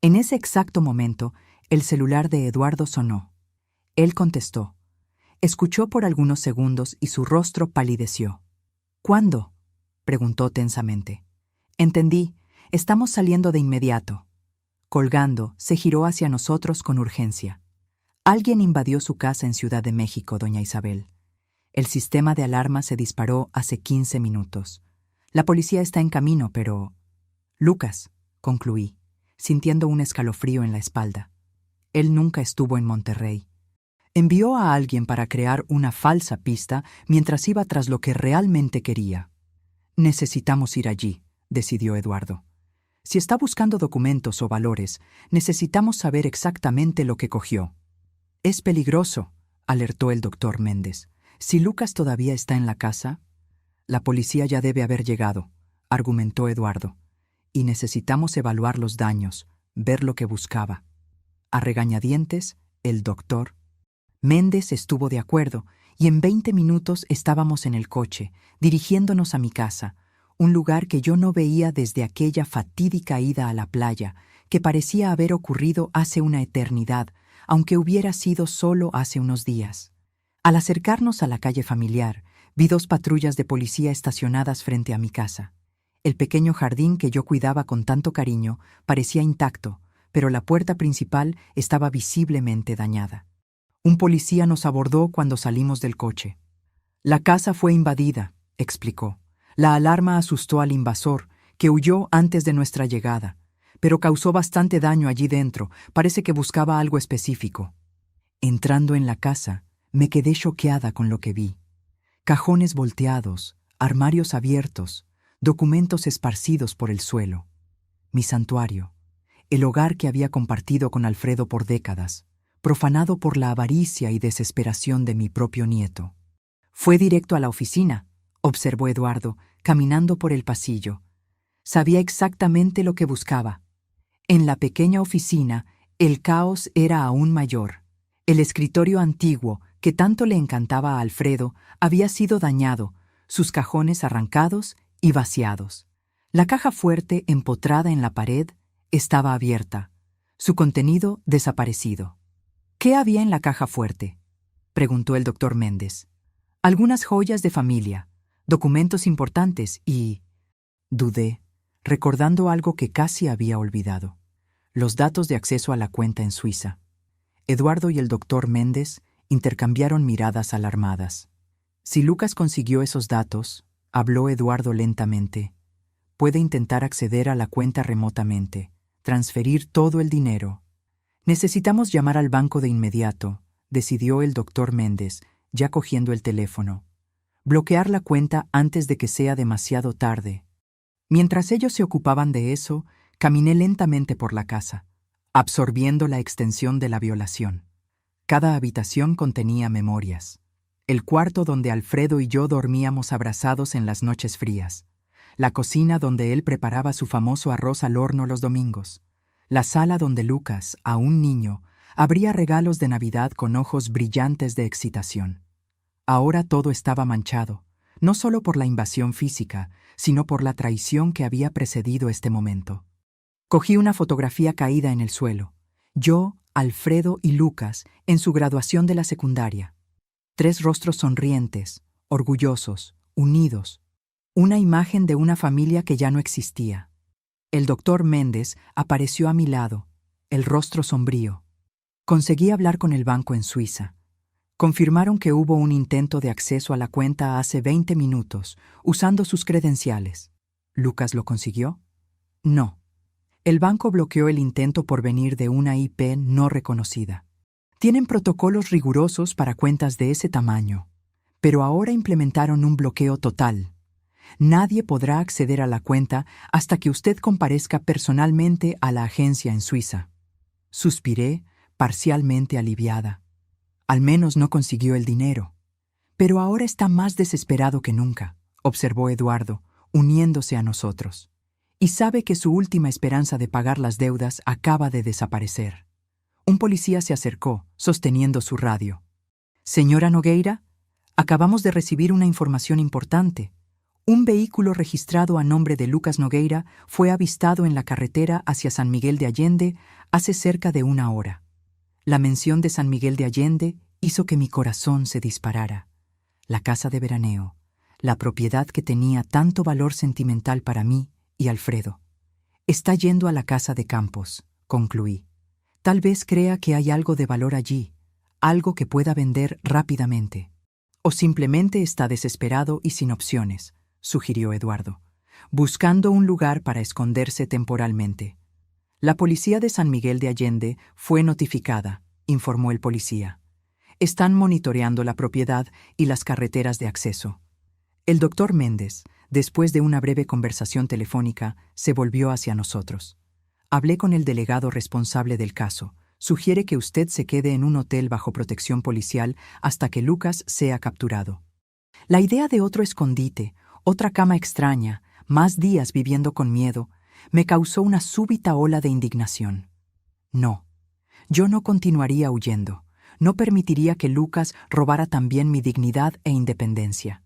En ese exacto momento, el celular de Eduardo sonó. Él contestó. Escuchó por algunos segundos y su rostro palideció. ¿Cuándo?, preguntó tensamente. Entendí. Estamos saliendo de inmediato. Colgando, se giró hacia nosotros con urgencia. Alguien invadió su casa en Ciudad de México, doña Isabel. El sistema de alarma se disparó hace 15 minutos. La policía está en camino, pero... Lucas, concluí, sintiendo un escalofrío en la espalda. Él nunca estuvo en Monterrey. Envió a alguien para crear una falsa pista mientras iba tras lo que realmente quería. Necesitamos ir allí, decidió Eduardo. Si está buscando documentos o valores, necesitamos saber exactamente lo que cogió. Es peligroso, alertó el doctor Méndez. Si Lucas todavía está en la casa, la policía ya debe haber llegado, argumentó Eduardo. Y necesitamos evaluar los daños, ver lo que buscaba. A regañadientes, el doctor Méndez estuvo de acuerdo, y en 20 minutos estábamos en el coche, dirigiéndonos a mi casa, un lugar que yo no veía desde aquella fatídica ida a la playa, que parecía haber ocurrido hace una eternidad, aunque hubiera sido solo hace unos días. Al acercarnos a la calle familiar, vi 2 patrullas de policía estacionadas frente a mi casa. El pequeño jardín que yo cuidaba con tanto cariño parecía intacto, pero la puerta principal estaba visiblemente dañada. Un policía nos abordó cuando salimos del coche. La casa fue invadida, explicó. La alarma asustó al invasor, que huyó antes de nuestra llegada, pero causó bastante daño allí dentro. Parece que buscaba algo específico. Entrando en la casa, me quedé choqueada con lo que vi. Cajones volteados, armarios abiertos, documentos esparcidos por el suelo. Mi santuario, el hogar que había compartido con Alfredo por décadas, profanado por la avaricia y desesperación de mi propio nieto. Fue directo a la oficina, observó Eduardo, caminando por el pasillo. Sabía exactamente lo que buscaba. En la pequeña oficina, el caos era aún mayor. El escritorio antiguo, que tanto le encantaba a Alfredo, había sido dañado, sus cajones arrancados y vaciados. La caja fuerte empotrada en la pared estaba abierta, su contenido desaparecido. ¿Qué había en la caja fuerte?, preguntó el doctor Méndez. Algunas joyas de familia, documentos importantes y... Dudé, recordando algo que casi había olvidado. Los datos de acceso a la cuenta en Suiza. Eduardo y el doctor Méndez intercambiaron miradas alarmadas. Si Lucas consiguió esos datos, habló Eduardo lentamente, puede intentar acceder a la cuenta remotamente, transferir todo el dinero. Necesitamos llamar al banco de inmediato, decidió el doctor Méndez, ya cogiendo el teléfono. Bloquear la cuenta antes de que sea demasiado tarde. Mientras ellos se ocupaban de eso, caminé lentamente por la casa, absorbiendo la extensión de la violación. Cada habitación contenía memorias. El cuarto donde Alfredo y yo dormíamos abrazados en las noches frías. La cocina donde él preparaba su famoso arroz al horno los domingos. La sala donde Lucas, aún niño, abría regalos de Navidad con ojos brillantes de excitación. Ahora todo estaba manchado, no solo por la invasión física, sino por la traición que había precedido este momento. Cogí una fotografía caída en el suelo. Yo, Alfredo y Lucas, en su graduación de la secundaria. 3 rostros sonrientes, orgullosos, unidos. Una imagen de una familia que ya no existía. El doctor Méndez apareció a mi lado, el rostro sombrío. Conseguí hablar con el banco en Suiza. Confirmaron que hubo un intento de acceso a la cuenta hace 20 minutos, usando sus credenciales. ¿Lucas lo consiguió? No. El banco bloqueó el intento por venir de una IP no reconocida. Tienen protocolos rigurosos para cuentas de ese tamaño, pero ahora implementaron un bloqueo total. Nadie podrá acceder a la cuenta hasta que usted comparezca personalmente a la agencia en Suiza. Suspiré, parcialmente aliviada. Al menos no consiguió el dinero. Pero ahora está más desesperado que nunca, observó Eduardo, uniéndose a nosotros. Y sabe que su última esperanza de pagar las deudas acaba de desaparecer. Un policía se acercó, sosteniendo su radio. Señora Nogueira, acabamos de recibir una información importante. Un vehículo registrado a nombre de Lucas Nogueira fue avistado en la carretera hacia San Miguel de Allende hace cerca de 1 hora. La mención de San Miguel de Allende hizo que mi corazón se disparara. La casa de veraneo, la propiedad que tenía tanto valor sentimental para mí y Alfredo. Está yendo a la casa de Campos, concluí. Tal vez crea que hay algo de valor allí, algo que pueda vender rápidamente. O simplemente está desesperado y sin opciones, sugirió Eduardo, buscando un lugar para esconderse temporalmente. La policía de San Miguel de Allende fue notificada, informó el policía. Están monitoreando la propiedad y las carreteras de acceso. El doctor Méndez, después de una breve conversación telefónica, se volvió hacia nosotros. Hablé con el delegado responsable del caso. Sugiere que usted se quede en un hotel bajo protección policial hasta que Lucas sea capturado. La idea de otro escondite, otra cama extraña, más días viviendo con miedo, me causó una súbita ola de indignación. No, yo no continuaría huyendo. No permitiría que Lucas robara también mi dignidad e independencia.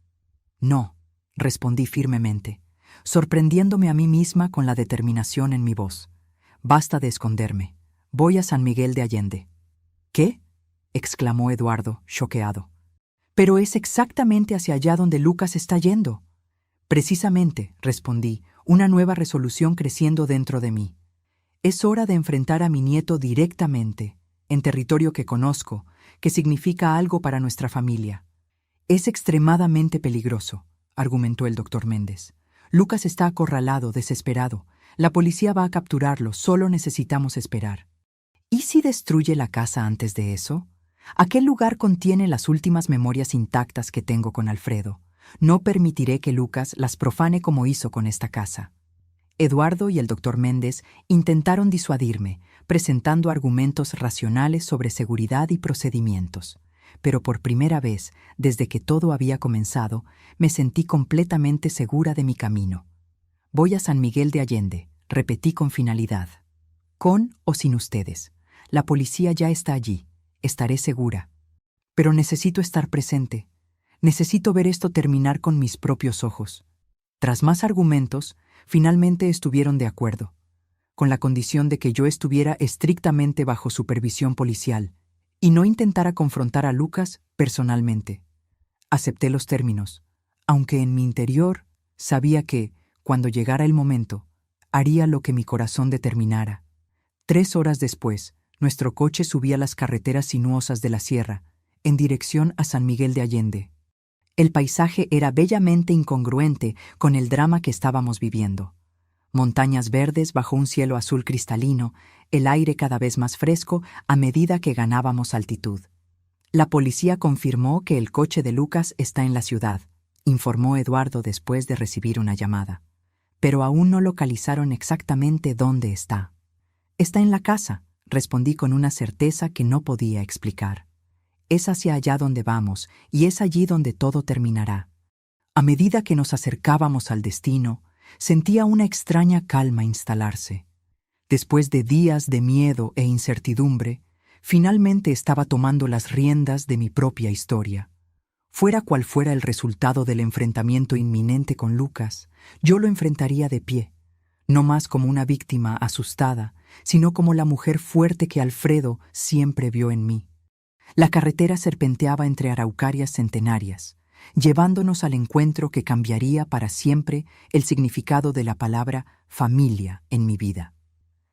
No, respondí firmemente, sorprendiéndome a mí misma con la determinación en mi voz. Basta de esconderme. Voy a San Miguel de Allende. ¿Qué? Exclamó Eduardo, choqueado. Pero es exactamente hacia allá donde Lucas está yendo. Precisamente, respondí, una nueva resolución creciendo dentro de mí. Es hora de enfrentar a mi nieto directamente, en territorio que conozco, que significa algo para nuestra familia. Es extremadamente peligroso, argumentó el doctor Méndez. Lucas está acorralado, desesperado. La policía va a capturarlo, solo necesitamos esperar. ¿Y si destruye la casa antes de eso? Aquel lugar contiene las últimas memorias intactas que tengo con Alfredo. No permitiré que Lucas las profane como hizo con esta casa. Eduardo y el doctor Méndez intentaron disuadirme, presentando argumentos racionales sobre seguridad y procedimientos. Pero por primera vez, desde que todo había comenzado, me sentí completamente segura de mi camino. Voy a San Miguel de Allende, repetí con finalidad. Con o sin ustedes. La policía ya está allí. Estaré segura. Pero necesito estar presente. Necesito ver esto terminar con mis propios ojos. Tras más argumentos, finalmente estuvieron de acuerdo, con la condición de que yo estuviera estrictamente bajo supervisión policial y no intentara confrontar a Lucas personalmente. Acepté los términos, aunque en mi interior sabía que, cuando llegara el momento, haría lo que mi corazón determinara. 3 horas después, nuestro coche subía las carreteras sinuosas de la sierra, en dirección a San Miguel de Allende. El paisaje era bellamente incongruente con el drama que estábamos viviendo. Montañas verdes bajo un cielo azul cristalino, el aire cada vez más fresco a medida que ganábamos altitud. La policía confirmó que el coche de Lucas está en la ciudad, informó Eduardo después de recibir una llamada. Pero aún no localizaron exactamente dónde está. Está en la casa, respondí con una certeza que no podía explicar. Es hacia allá donde vamos, y es allí donde todo terminará. A medida que nos acercábamos al destino, sentía una extraña calma instalarse. Después de días de miedo e incertidumbre, finalmente estaba tomando las riendas de mi propia historia. Fuera cual fuera el resultado del enfrentamiento inminente con Lucas, yo lo enfrentaría de pie, no más como una víctima asustada, sino como la mujer fuerte que Alfredo siempre vio en mí. La carretera serpenteaba entre araucarias centenarias. llevándonos al encuentro que cambiaría para siempre el significado de la palabra familia en mi vida.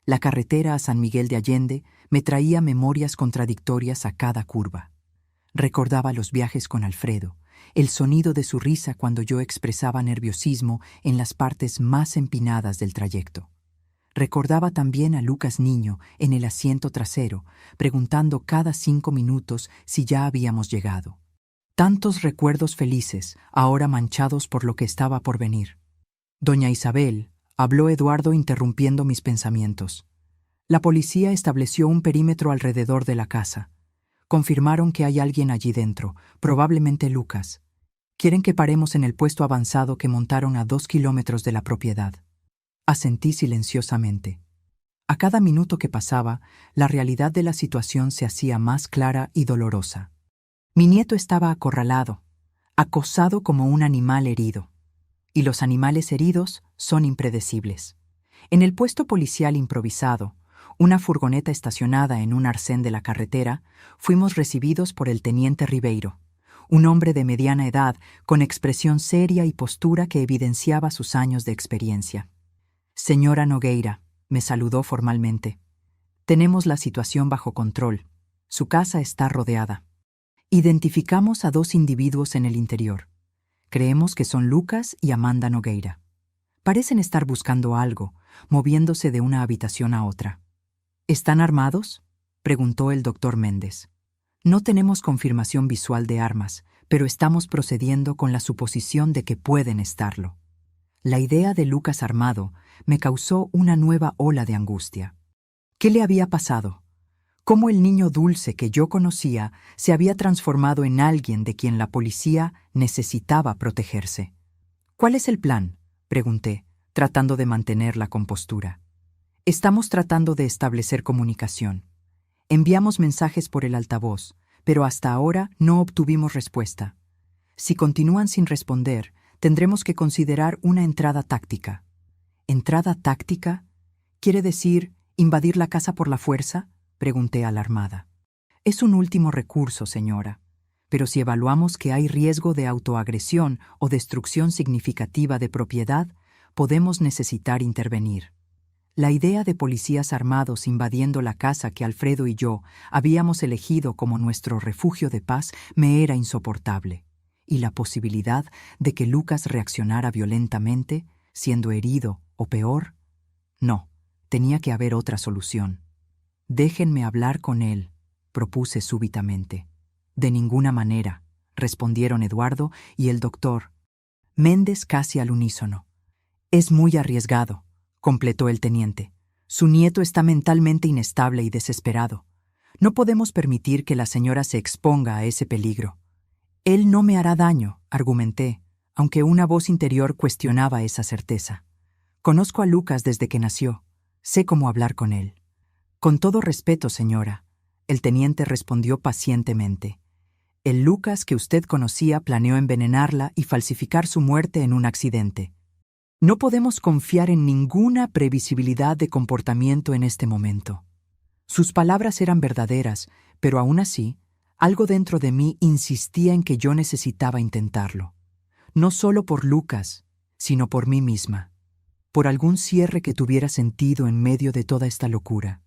La carretera a San Miguel de Allende me traía memorias contradictorias a cada curva. Recordaba los viajes con Alfredo, el sonido de su risa cuando yo expresaba nerviosismo en las partes más empinadas del trayecto. Recordaba también a Lucas niño en el asiento trasero, preguntando cada 5 minutos si ya habíamos llegado. Tantos recuerdos felices, ahora manchados por lo que estaba por venir. Doña Isabel, habló Eduardo interrumpiendo mis pensamientos. La policía estableció un perímetro alrededor de la casa. Confirmaron que hay alguien allí dentro, probablemente Lucas. Quieren que paremos en el puesto avanzado que montaron a 2 kilómetros de la propiedad. Asentí silenciosamente. A cada minuto que pasaba, la realidad de la situación se hacía más clara y dolorosa. Mi nieto estaba acorralado, acosado como un animal herido. Y los animales heridos son impredecibles. En el puesto policial improvisado, una furgoneta estacionada en un arcén de la carretera, fuimos recibidos por el teniente Ribeiro, un hombre de mediana edad con expresión seria y postura que evidenciaba sus años de experiencia. «Señora Nogueira», me saludó formalmente. «Tenemos la situación bajo control. Su casa está rodeada. Identificamos a 2 individuos en el interior. Creemos que son Lucas y Amanda Nogueira. Parecen estar buscando algo, moviéndose de una habitación a otra». «¿Están armados?», preguntó el doctor Méndez. «No tenemos confirmación visual de armas, pero estamos procediendo con la suposición de que pueden estarlo». La idea de Lucas armado me causó una nueva ola de angustia. ¿Qué le había pasado? ¿Cómo el niño dulce que yo conocía se había transformado en alguien de quien la policía necesitaba protegerse? «¿Cuál es el plan?», pregunté, tratando de mantener la compostura. «Estamos tratando de establecer comunicación. Enviamos mensajes por el altavoz, pero hasta ahora no obtuvimos respuesta. Si continúan sin responder, tendremos que considerar una entrada táctica». «¿Entrada táctica? ¿Quiere decir invadir la casa por la fuerza?», pregunté alarmada. «Es un último recurso, señora, pero si evaluamos que hay riesgo de autoagresión o destrucción significativa de propiedad, podemos necesitar intervenir». La idea de policías armados invadiendo la casa que Alfredo y yo habíamos elegido como nuestro refugio de paz me era insoportable, y la posibilidad de que Lucas reaccionara violentamente, siendo herido o peor, no, tenía que haber otra solución. «Déjenme hablar con él», propuse súbitamente. «De ninguna manera», respondieron Eduardo y el doctor Méndez casi al unísono. «Es muy arriesgado», completó el teniente. «Su nieto está mentalmente inestable y desesperado. No podemos permitir que la señora se exponga a ese peligro». «Él no me hará daño», argumenté, aunque una voz interior cuestionaba esa certeza. «Conozco a Lucas desde que nació. Sé cómo hablar con él». «Con todo respeto, señora», el teniente respondió pacientemente. «El Lucas que usted conocía planeó envenenarla y falsificar su muerte en un accidente. No podemos confiar en ninguna previsibilidad de comportamiento en este momento». Sus palabras eran verdaderas, pero aún así, algo dentro de mí insistía en que yo necesitaba intentarlo. No solo por Lucas, sino por mí misma. Por algún cierre que tuviera sentido en medio de toda esta locura.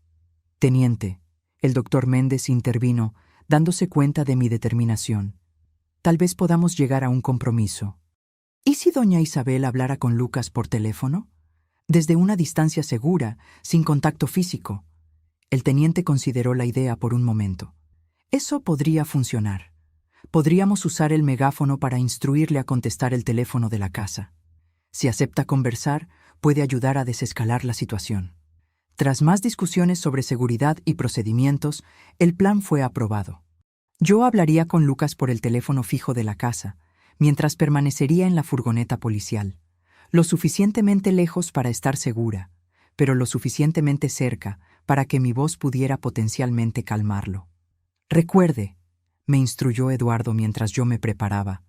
«Teniente», el doctor Méndez intervino, dándose cuenta de mi determinación. «Tal vez podamos llegar a un compromiso. ¿Y si doña Isabel hablara con Lucas por teléfono? Desde una distancia segura, sin contacto físico». El teniente consideró la idea por un momento. «Eso podría funcionar. Podríamos usar el megáfono para instruirle a contestar el teléfono de la casa. Si acepta conversar, puede ayudar a desescalar la situación». Tras más discusiones sobre seguridad y procedimientos, el plan fue aprobado. Yo hablaría con Lucas por el teléfono fijo de la casa, mientras permanecería en la furgoneta policial, lo suficientemente lejos para estar segura, pero lo suficientemente cerca para que mi voz pudiera potencialmente calmarlo. «Recuerde», me instruyó Eduardo mientras yo me preparaba,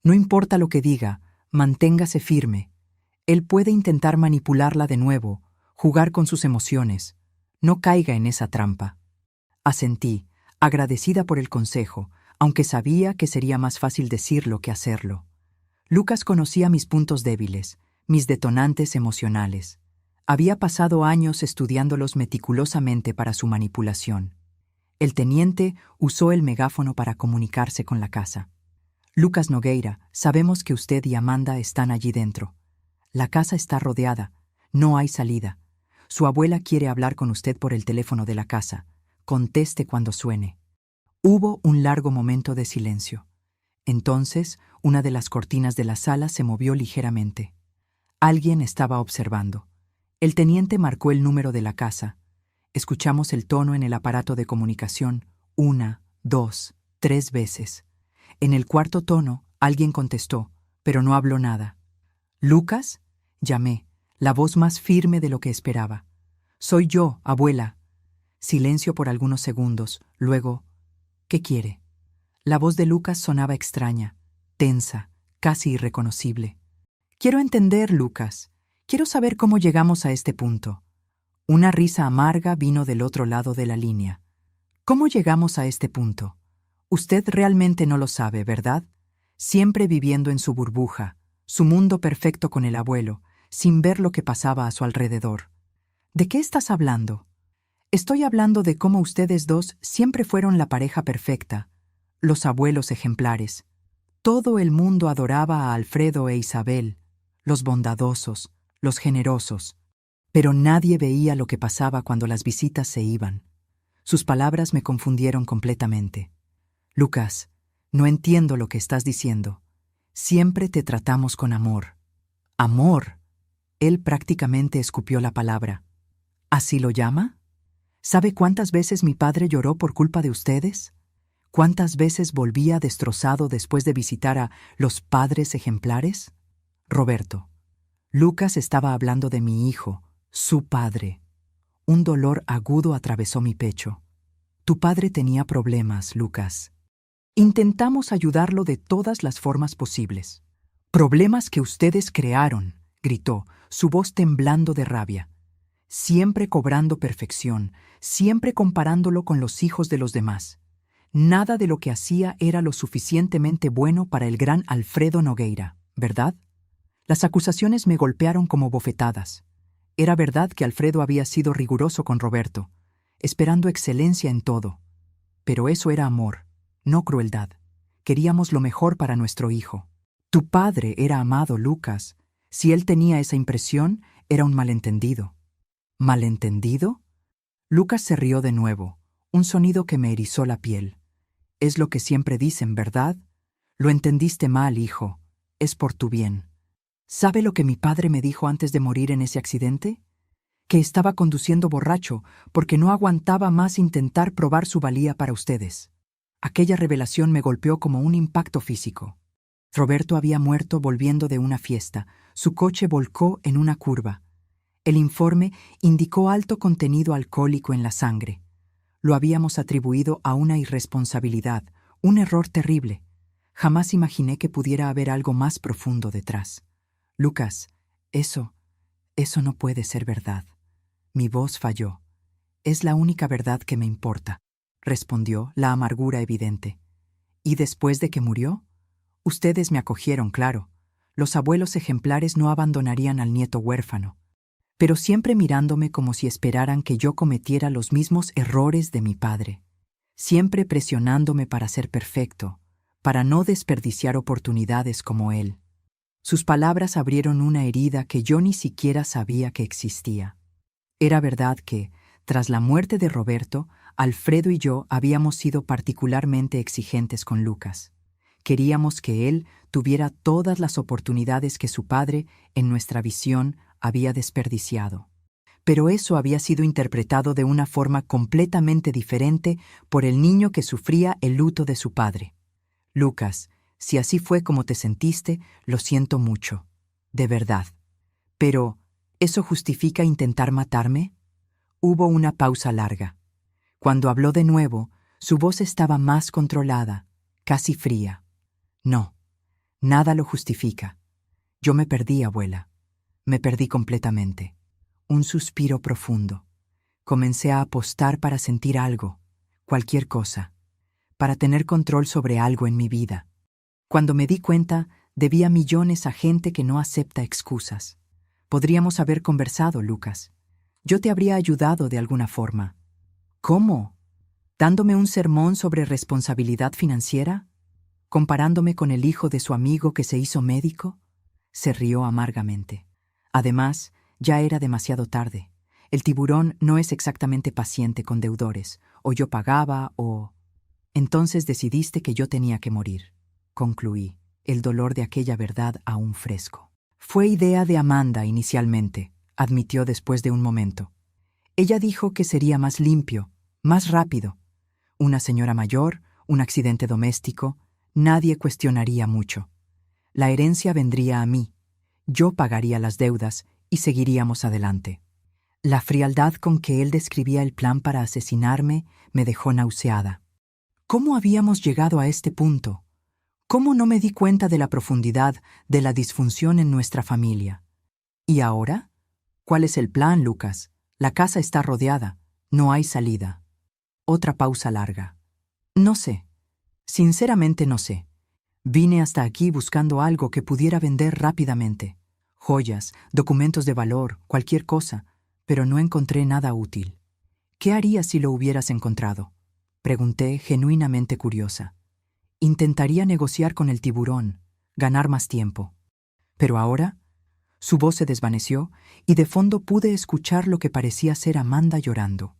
«no importa lo que diga, manténgase firme. Él puede intentar manipularla de nuevo, jugar con sus emociones. No caiga en esa trampa». Asentí, agradecida por el consejo, aunque sabía que sería más fácil decirlo que hacerlo. Lucas conocía mis puntos débiles, mis detonantes emocionales. Había pasado años estudiándolos meticulosamente para su manipulación. El teniente usó el megáfono para comunicarse con la casa. Lucas Nogueira, sabemos que usted y Amanda están allí dentro. La casa está rodeada. No hay salida. Su abuela quiere hablar con usted por el teléfono de la casa. Conteste cuando suene. Hubo un largo momento de silencio. Entonces, una de las cortinas de la sala se movió ligeramente. Alguien estaba observando. El teniente marcó el número de la casa. Escuchamos el tono en el aparato de comunicación 1, 2, 3 veces. En el cuarto tono, alguien contestó, pero no habló nada. «¿Lucas?», llamé, la voz más firme de lo que esperaba. «Soy yo, abuela». Silencio por algunos segundos, luego, «¿Qué quiere?». La voz de Lucas sonaba extraña, tensa, casi irreconocible. «Quiero entender, Lucas. Quiero saber cómo llegamos a este punto». Una risa amarga vino del otro lado de la línea. «¿Cómo llegamos a este punto? Usted realmente no lo sabe, ¿verdad? Siempre viviendo en su burbuja, su mundo perfecto con el abuelo, sin ver lo que pasaba a su alrededor. ¿De qué estás hablando?». «Estoy hablando de cómo ustedes dos siempre fueron la pareja perfecta, los abuelos ejemplares. Todo el mundo adoraba a Alfredo e Isabel, los bondadosos, los generosos. Pero nadie veía lo que pasaba cuando las visitas se iban». Sus palabras me confundieron completamente. «Lucas, no entiendo lo que estás diciendo. Siempre te tratamos con amor». «¿Amor?». Él prácticamente escupió la palabra. «¿Así lo llama? ¿Sabe cuántas veces mi padre lloró por culpa de ustedes? ¿Cuántas veces volvía destrozado después de visitar a los padres ejemplares?». «Roberto, Lucas estaba hablando de mi hijo, su padre». Un dolor agudo atravesó mi pecho. «Tu padre tenía problemas, Lucas. Intentamos ayudarlo de todas las formas posibles». «Problemas que ustedes crearon», gritó, su voz temblando de rabia. «Siempre cobrando perfección, siempre comparándolo con los hijos de los demás. Nada de lo que hacía era lo suficientemente bueno para el gran Alfredo Nogueira, ¿verdad?». Las acusaciones me golpearon como bofetadas. Era verdad que Alfredo había sido riguroso con Roberto, esperando excelencia en todo. Pero eso era amor, no crueldad. Queríamos lo mejor para nuestro hijo. Tu padre era amado, Lucas. Si él tenía esa impresión, era un malentendido. ¿Malentendido? Lucas se rió de nuevo, un sonido que me erizó la piel. Es lo que siempre dicen, ¿verdad? Lo entendiste mal, hijo. Es por tu bien. ¿Sabe lo que mi padre me dijo antes de morir en ese accidente? Que estaba conduciendo borracho porque no aguantaba más intentar probar su valía para ustedes. Aquella revelación me golpeó como un impacto físico. Roberto había muerto volviendo de una fiesta. Su coche volcó en una curva. El informe indicó alto contenido alcohólico en la sangre. Lo habíamos atribuido a una irresponsabilidad, un error terrible. Jamás imaginé que pudiera haber algo más profundo detrás. Lucas, eso no puede ser verdad. Mi voz falló. Es la única verdad que me importa, respondió, la amargura evidente. ¿Y después de que murió? Ustedes me acogieron, claro. Los abuelos ejemplares no abandonarían al nieto huérfano, pero siempre mirándome como si esperaran que yo cometiera los mismos errores de mi padre. Siempre presionándome para ser perfecto, para no desperdiciar oportunidades como él. Sus palabras abrieron una herida que yo ni siquiera sabía que existía. Era verdad que, tras la muerte de Roberto, Alfredo y yo habíamos sido particularmente exigentes con Lucas. Queríamos que él tuviera todas las oportunidades que su padre, en nuestra visión, había desperdiciado. Pero eso había sido interpretado de una forma completamente diferente por el niño que sufría el luto de su padre. Lucas, si así fue como te sentiste, lo siento mucho, de verdad. Pero, ¿eso justifica intentar matarme? Hubo una pausa larga. Cuando habló de nuevo, su voz estaba más controlada, casi fría. No, nada lo justifica. Yo me perdí, abuela. Me perdí completamente. Un suspiro profundo. Comencé a apostar para sentir algo, cualquier cosa. para tener control sobre algo en mi vida. Cuando me di cuenta, debía millones a gente que no acepta excusas. Podríamos haber conversado, Lucas. Yo te habría ayudado de alguna forma. ¿Cómo? ¿Dándome un sermón sobre responsabilidad financiera? ¿Comparándome con el hijo de su amigo que se hizo médico? Se rió amargamente. Además, ya era demasiado tarde. El tiburón no es exactamente paciente con deudores. O yo pagaba o... Entonces decidiste que yo tenía que morir. Concluí, el dolor de aquella verdad aún fresco. Fue idea de Amanda inicialmente, admitió después de un momento. Ella dijo que sería más limpio, más rápido. Una señora mayor, un accidente doméstico, nadie cuestionaría mucho. La herencia vendría a mí. Yo pagaría las deudas y seguiríamos adelante. La frialdad con que él describía el plan para asesinarme me dejó nauseada. ¿Cómo habíamos llegado a este punto? ¿Cómo no me di cuenta de la profundidad de la disfunción en nuestra familia? ¿Y ahora? ¿Cuál es el plan, Lucas? La casa está rodeada. No hay salida. Otra pausa larga. No sé. Sinceramente no sé. Vine hasta aquí buscando algo que pudiera vender rápidamente. Joyas, documentos de valor, cualquier cosa, pero no encontré nada útil. ¿Qué harías si lo hubieras encontrado? Pregunté, genuinamente curiosa. Intentaría negociar con el tiburón, ganar más tiempo. Pero ahora, su voz se desvaneció y de fondo pude escuchar lo que parecía ser Amanda llorando.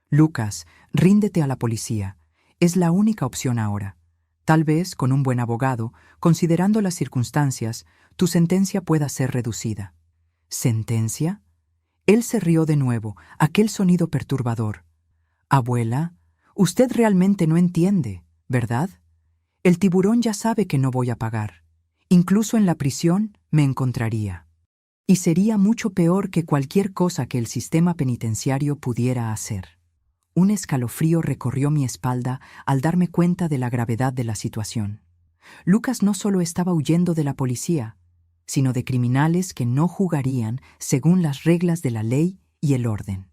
Lucas, ríndete a la policía. Es la única opción ahora. Tal vez, con un buen abogado, considerando las circunstancias, tu sentencia pueda ser reducida. ¿Sentencia? Él se rió de nuevo, aquel sonido perturbador. Abuela, usted realmente no entiende, ¿verdad? El tiburón ya sabe que no voy a pagar. Incluso en la prisión me encontraría. Y sería mucho peor que cualquier cosa que el sistema penitenciario pudiera hacer. Un escalofrío recorrió mi espalda al darme cuenta de la gravedad de la situación. Lucas no solo estaba huyendo de la policía, sino de criminales que no jugarían según las reglas de la ley y el orden.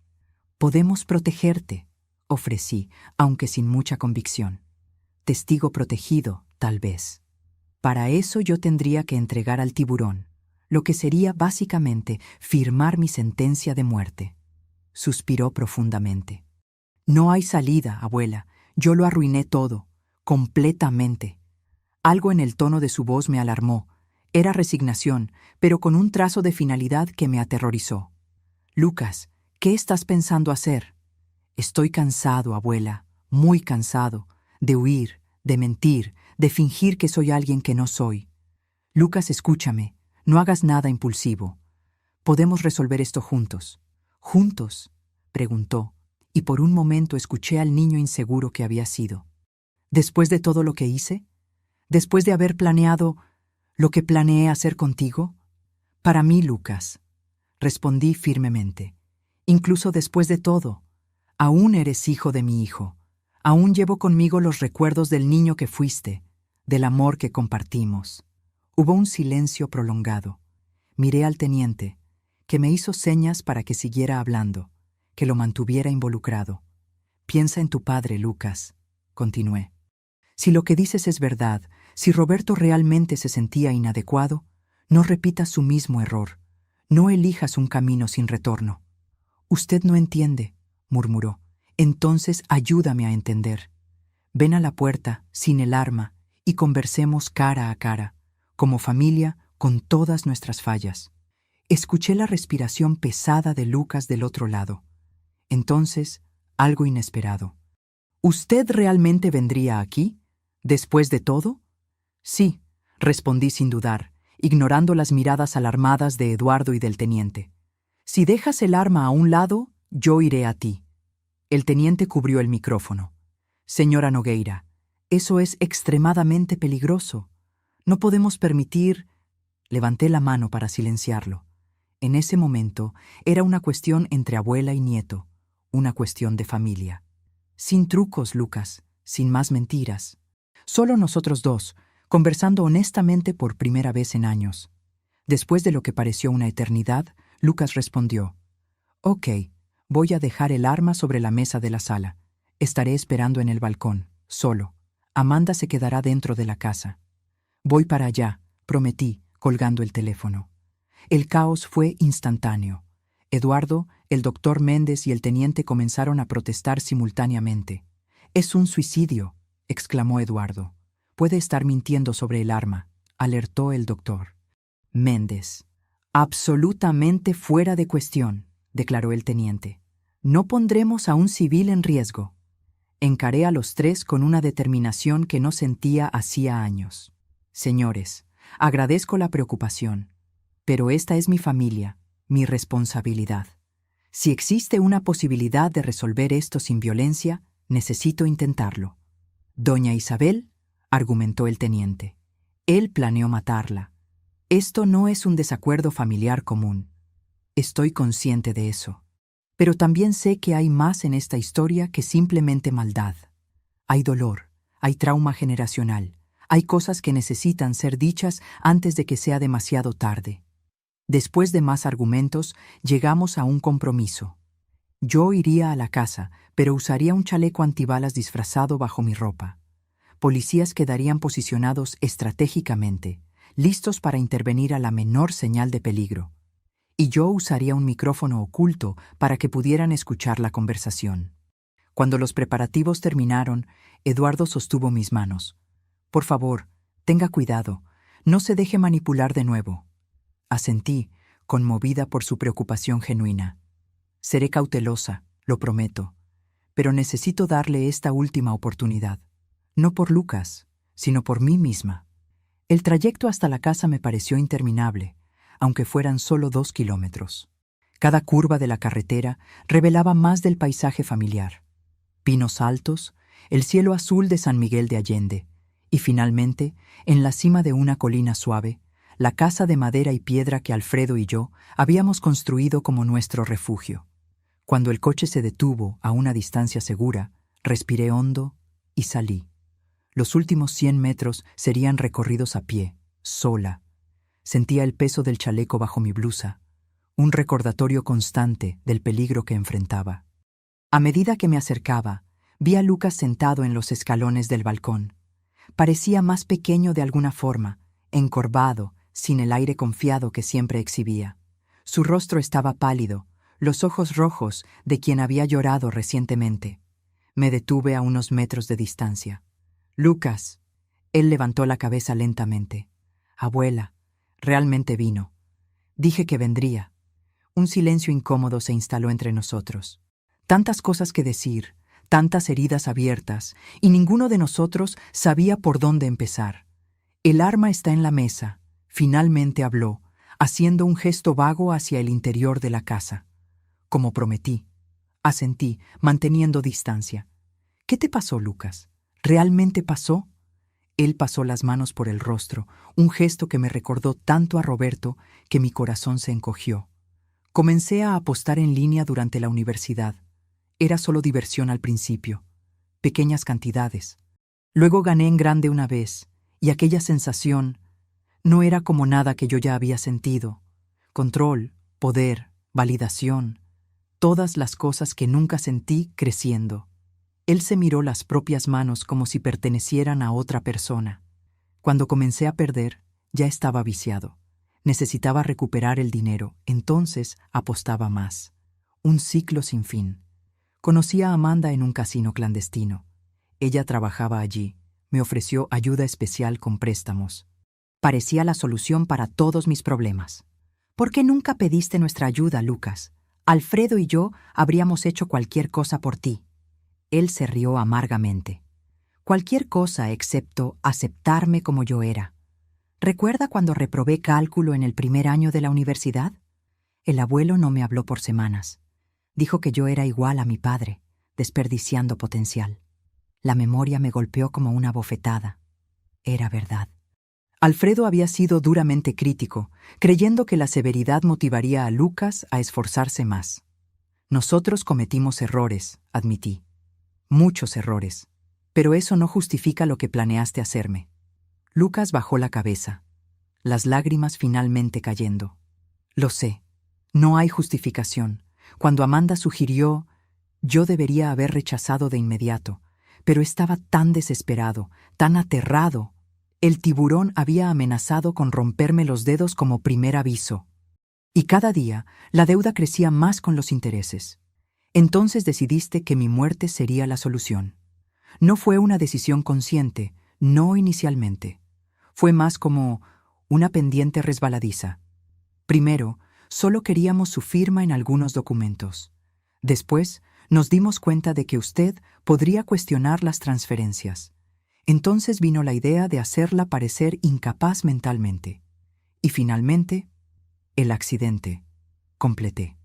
Podemos protegerte, ofrecí, aunque sin mucha convicción. Testigo protegido, tal vez. Para eso yo tendría que entregar al tiburón, lo que sería básicamente firmar mi sentencia de muerte. Suspiró profundamente. No hay salida, abuela. Yo lo arruiné todo, completamente. Algo en el tono de su voz me alarmó. Era resignación, pero con un trazo de finalidad que me aterrorizó. Lucas, ¿qué estás pensando hacer? Estoy cansado, abuela, muy cansado, de huir, de mentir, de fingir que soy alguien que no soy. Lucas, escúchame, no hagas nada impulsivo. Podemos resolver esto juntos. ¿Juntos?, preguntó, y por un momento escuché al niño inseguro que había sido. ¿Después de todo lo que hice? ¿Después de haber planeado lo que planeé hacer contigo? Para mí, Lucas, respondí firmemente. Incluso después de todo, aún eres hijo de mi hijo. Aún llevo conmigo los recuerdos del niño que fuiste, del amor que compartimos. Hubo un silencio prolongado. Miré al teniente, que me hizo señas para que siguiera hablando, que lo mantuviera involucrado. Piensa en tu padre, Lucas, continué. Si lo que dices es verdad, si Roberto realmente se sentía inadecuado, no repitas su mismo error. No elijas un camino sin retorno. Usted no entiende, murmuró. Entonces ayúdame a entender. Ven a la puerta, sin el arma, y conversemos cara a cara, como familia, con todas nuestras fallas. Escuché la respiración pesada de Lucas del otro lado. Entonces, algo inesperado. ¿Usted realmente vendría aquí? ¿Después de todo? Sí, respondí sin dudar, ignorando las miradas alarmadas de Eduardo y del teniente. Si dejas el arma a un lado, yo iré a ti. El teniente cubrió el micrófono. Señora Nogueira, eso es extremadamente peligroso. No podemos permitir... Levanté la mano para silenciarlo. En ese momento era una cuestión entre abuela y nieto, una cuestión de familia. Sin trucos, Lucas, sin más mentiras. Solo nosotros dos, conversando honestamente por primera vez en años. Después de lo que pareció una eternidad, Lucas respondió: «Ok, voy a dejar el arma sobre la mesa de la sala. Estaré esperando en el balcón, solo. Amanda se quedará dentro de la casa. Voy para allá, prometí, colgando el teléfono. El caos fue instantáneo. Eduardo, el doctor Méndez y el teniente comenzaron a protestar simultáneamente. «Es un suicidio», exclamó Eduardo. «Puede estar mintiendo sobre el arma», alertó el doctor. Méndez. «Absolutamente fuera de cuestión», declaró el teniente. «No pondremos a un civil en riesgo». Encaré a los tres con una determinación que no sentía hacía años. «Señores, agradezco la preocupación, pero esta es mi familia, mi responsabilidad. Si existe una posibilidad de resolver esto sin violencia, necesito intentarlo». «Doña Isabel», argumentó el teniente. «Él planeó matarla. Esto no es un desacuerdo familiar común. Estoy consciente de eso. Pero también sé que hay más en esta historia que simplemente maldad. Hay dolor, hay trauma generacional, hay cosas que necesitan ser dichas antes de que sea demasiado tarde». Después de más argumentos, llegamos a un compromiso. Yo iría a la casa, pero usaría un chaleco antibalas disfrazado bajo mi ropa. Policías quedarían posicionados estratégicamente, listos para intervenir a la menor señal de peligro. Y yo usaría un micrófono oculto para que pudieran escuchar la conversación. Cuando los preparativos terminaron, Eduardo sostuvo mis manos. «Por favor, tenga cuidado, no se deje manipular de nuevo». Asentí, conmovida por su preocupación genuina. «Seré cautelosa, lo prometo, pero necesito darle esta última oportunidad. No por Lucas, sino por mí misma». El trayecto hasta la casa me pareció interminable, aunque fueran solo 2 kilómetros. Cada curva de la carretera revelaba más del paisaje familiar. Pinos altos, el cielo azul de San Miguel de Allende, y finalmente, en la cima de una colina suave, la casa de madera y piedra que Alfredo y yo habíamos construido como nuestro refugio. Cuando el coche se detuvo a una distancia segura, respiré hondo y salí. Los últimos 100 metros serían recorridos a pie, sola. Sentía el peso del chaleco bajo mi blusa, un recordatorio constante del peligro que enfrentaba. A medida que me acercaba, vi a Lucas sentado en los escalones del balcón. Parecía más pequeño de alguna forma, encorvado, sin el aire confiado que siempre exhibía. Su rostro estaba pálido, los ojos rojos de quien había llorado recientemente. Me detuve a unos metros de distancia. «Lucas». Él levantó la cabeza lentamente. «Abuela, realmente vino. Dije que vendría». Un silencio incómodo se instaló entre nosotros. Tantas cosas que decir, tantas heridas abiertas, y ninguno de nosotros sabía por dónde empezar. «El arma está en la mesa», finalmente habló, haciendo un gesto vago hacia el interior de la casa. «Como prometí». Asentí, manteniendo distancia. «¿Qué te pasó, Lucas? ¿Realmente pasó?». Él pasó las manos por el rostro, un gesto que me recordó tanto a Roberto que mi corazón se encogió. Comencé a apostar en línea durante la universidad. Era solo diversión al principio, pequeñas cantidades. Luego gané en grande una vez, y aquella sensación no era como nada que yo ya había sentido. Control, poder, validación, todas las cosas que nunca sentí creciendo. Él se miró las propias manos como si pertenecieran a otra persona. Cuando comencé a perder, ya estaba viciado. Necesitaba recuperar el dinero, entonces apostaba más. Un ciclo sin fin. Conocí a Amanda en un casino clandestino. Ella trabajaba allí. Me ofreció ayuda especial con préstamos. Parecía la solución para todos mis problemas. «¿Por qué nunca pediste nuestra ayuda, Lucas? Alfredo y yo habríamos hecho cualquier cosa por ti». Él se rió amargamente. «Cualquier cosa excepto aceptarme como yo era. ¿Recuerda cuando reprobé cálculo en el primer año de la universidad? El abuelo no me habló por semanas. Dijo que yo era igual a mi padre, desperdiciando potencial. La memoria me golpeó como una bofetada. Era verdad». Alfredo había sido duramente crítico, creyendo que la severidad motivaría a Lucas a esforzarse más. «Nosotros cometimos errores», admití. «Muchos errores. Pero eso no justifica lo que planeaste hacerme». Lucas bajó la cabeza, las lágrimas finalmente cayendo. «Lo sé. No hay justificación. Cuando Amanda sugirió, yo debería haber rechazado de inmediato, pero estaba tan desesperado, tan aterrado. El tiburón había amenazado con romperme los dedos como primer aviso. Y cada día la deuda crecía más con los intereses. Entonces decidiste que mi muerte sería la solución. No fue una decisión consciente, no inicialmente. Fue más como una pendiente resbaladiza. Primero, solo queríamos su firma en algunos documentos. Después, nos dimos cuenta de que usted podría cuestionar las transferencias. Entonces vino la idea de hacerla parecer incapaz mentalmente. Y finalmente, el accidente. Completé.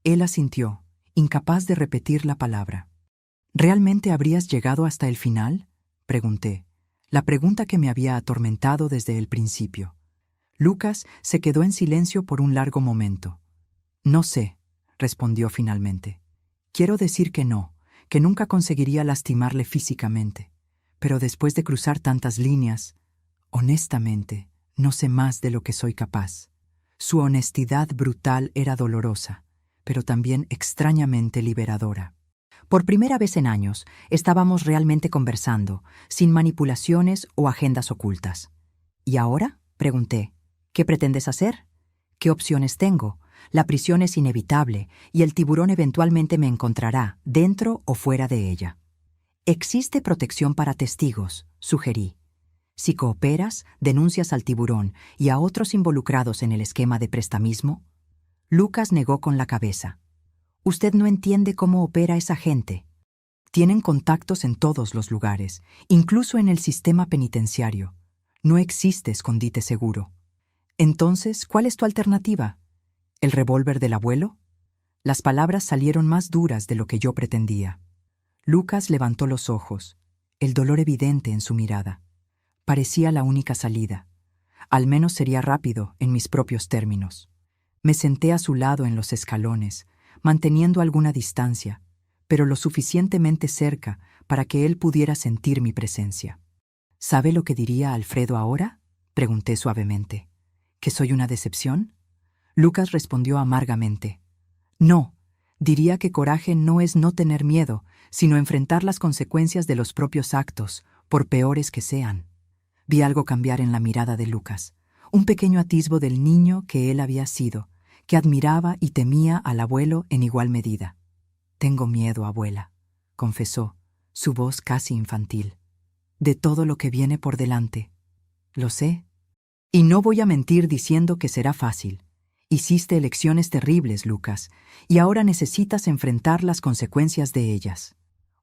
Él asintió, incapaz de repetir la palabra. ¿Realmente habrías llegado hasta el final?, pregunté, la pregunta que me había atormentado desde el principio. Lucas se quedó en silencio por un largo momento. No sé, respondió finalmente. Quiero decir que no, que nunca conseguiría lastimarle físicamente. Pero después de cruzar tantas líneas, honestamente, no sé más de lo que soy capaz. Su honestidad brutal era dolorosa, pero también extrañamente liberadora. Por primera vez en años, estábamos realmente conversando, sin manipulaciones o agendas ocultas. ¿Y ahora?, pregunté. ¿Qué pretendes hacer? ¿Qué opciones tengo? La prisión es inevitable y el tiburón eventualmente me encontrará, dentro o fuera de ella. Existe protección para testigos, sugerí. Si cooperas, denuncias al tiburón y a otros involucrados en el esquema de prestamismo. Lucas negó con la cabeza. Usted no entiende cómo opera esa gente. Tienen contactos en todos los lugares, incluso en el sistema penitenciario. No existe escondite seguro. Entonces, ¿cuál es tu alternativa? ¿El revólver del abuelo? Las palabras salieron más duras de lo que yo pretendía. Lucas levantó los ojos, el dolor evidente en su mirada. Parecía la única salida. Al menos sería rápido en mis propios términos. Me senté a su lado en los escalones, manteniendo alguna distancia, pero lo suficientemente cerca para que él pudiera sentir mi presencia. ¿Sabe lo que diría Alfredo ahora?, pregunté suavemente. ¿Que soy una decepción? Lucas respondió amargamente. No, diría que coraje no es no tener miedo, sino enfrentar las consecuencias de los propios actos, por peores que sean. Vi algo cambiar en la mirada de Lucas, un pequeño atisbo del niño que él había sido, que admiraba y temía al abuelo en igual medida. Tengo miedo, abuela, confesó, su voz casi infantil, de todo lo que viene por delante. Lo sé. Y no voy a mentir diciendo que será fácil. Hiciste elecciones terribles, Lucas, y ahora necesitas enfrentar las consecuencias de ellas.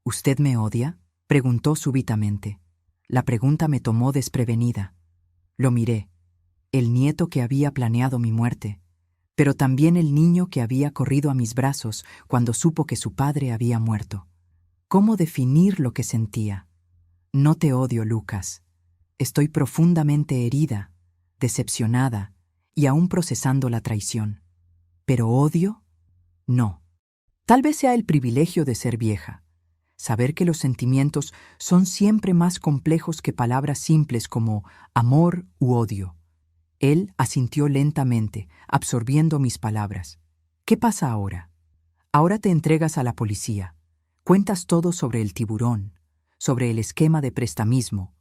¿Usted me odia?, preguntó súbitamente. La pregunta me tomó desprevenida. Lo miré, el nieto que había planeado mi muerte, pero también el niño que había corrido a mis brazos cuando supo que su padre había muerto. ¿Cómo definir lo que sentía? No te odio, Lucas. Estoy profundamente herida, decepcionada y aún procesando la traición. ¿Pero odio? No. Tal vez sea el privilegio de ser vieja. Saber que los sentimientos son siempre más complejos que palabras simples como amor u odio. Él asintió lentamente, absorbiendo mis palabras. ¿Qué pasa ahora? Ahora te entregas a la policía. Cuentas todo sobre el tiburón, sobre el esquema de prestamismo.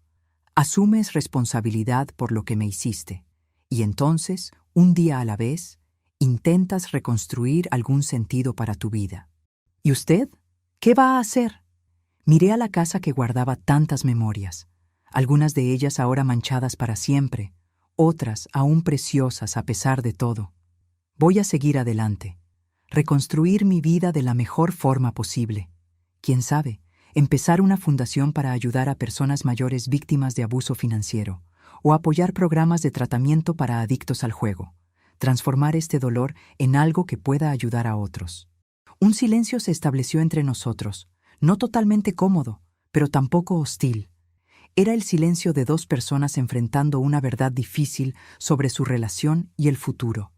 Asumes responsabilidad por lo que me hiciste. Y entonces, un día a la vez, intentas reconstruir algún sentido para tu vida. ¿Y usted? ¿Qué va a hacer? Miré a la casa que guardaba tantas memorias, algunas de ellas ahora manchadas para siempre, otras aún preciosas a pesar de todo. Voy a seguir adelante, reconstruir mi vida de la mejor forma posible. Quién sabe, empezar una fundación para ayudar a personas mayores víctimas de abuso financiero, o apoyar programas de tratamiento para adictos al juego, transformar este dolor en algo que pueda ayudar a otros. Un silencio se estableció entre nosotros, no totalmente cómodo, pero tampoco hostil. Era el silencio de dos personas enfrentando una verdad difícil sobre su relación y el futuro.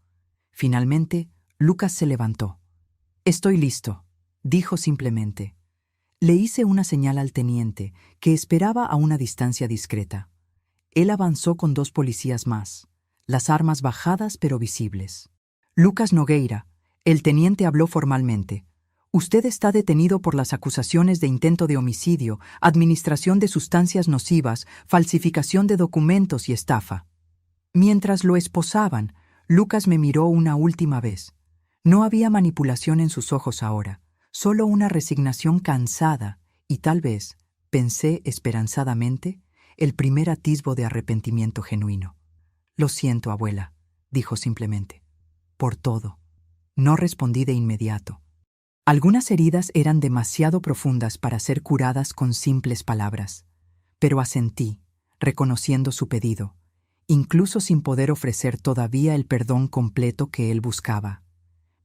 Finalmente, Lucas se levantó. «Estoy listo», dijo simplemente. Le hice una señal al teniente, que esperaba a una distancia discreta. Él avanzó con 2 policías más, las armas bajadas pero visibles. «Lucas Nogueira», el teniente habló formalmente. Usted está detenido por las acusaciones de intento de homicidio, administración de sustancias nocivas, falsificación de documentos y estafa. Mientras lo esposaban, Lucas me miró una última vez. No había manipulación en sus ojos ahora, solo una resignación cansada y tal vez, pensé esperanzadamente, el primer atisbo de arrepentimiento genuino. Lo siento, abuela, dijo simplemente. Por todo. No respondí de inmediato. Algunas heridas eran demasiado profundas para ser curadas con simples palabras, pero asentí, reconociendo su pedido, incluso sin poder ofrecer todavía el perdón completo que él buscaba.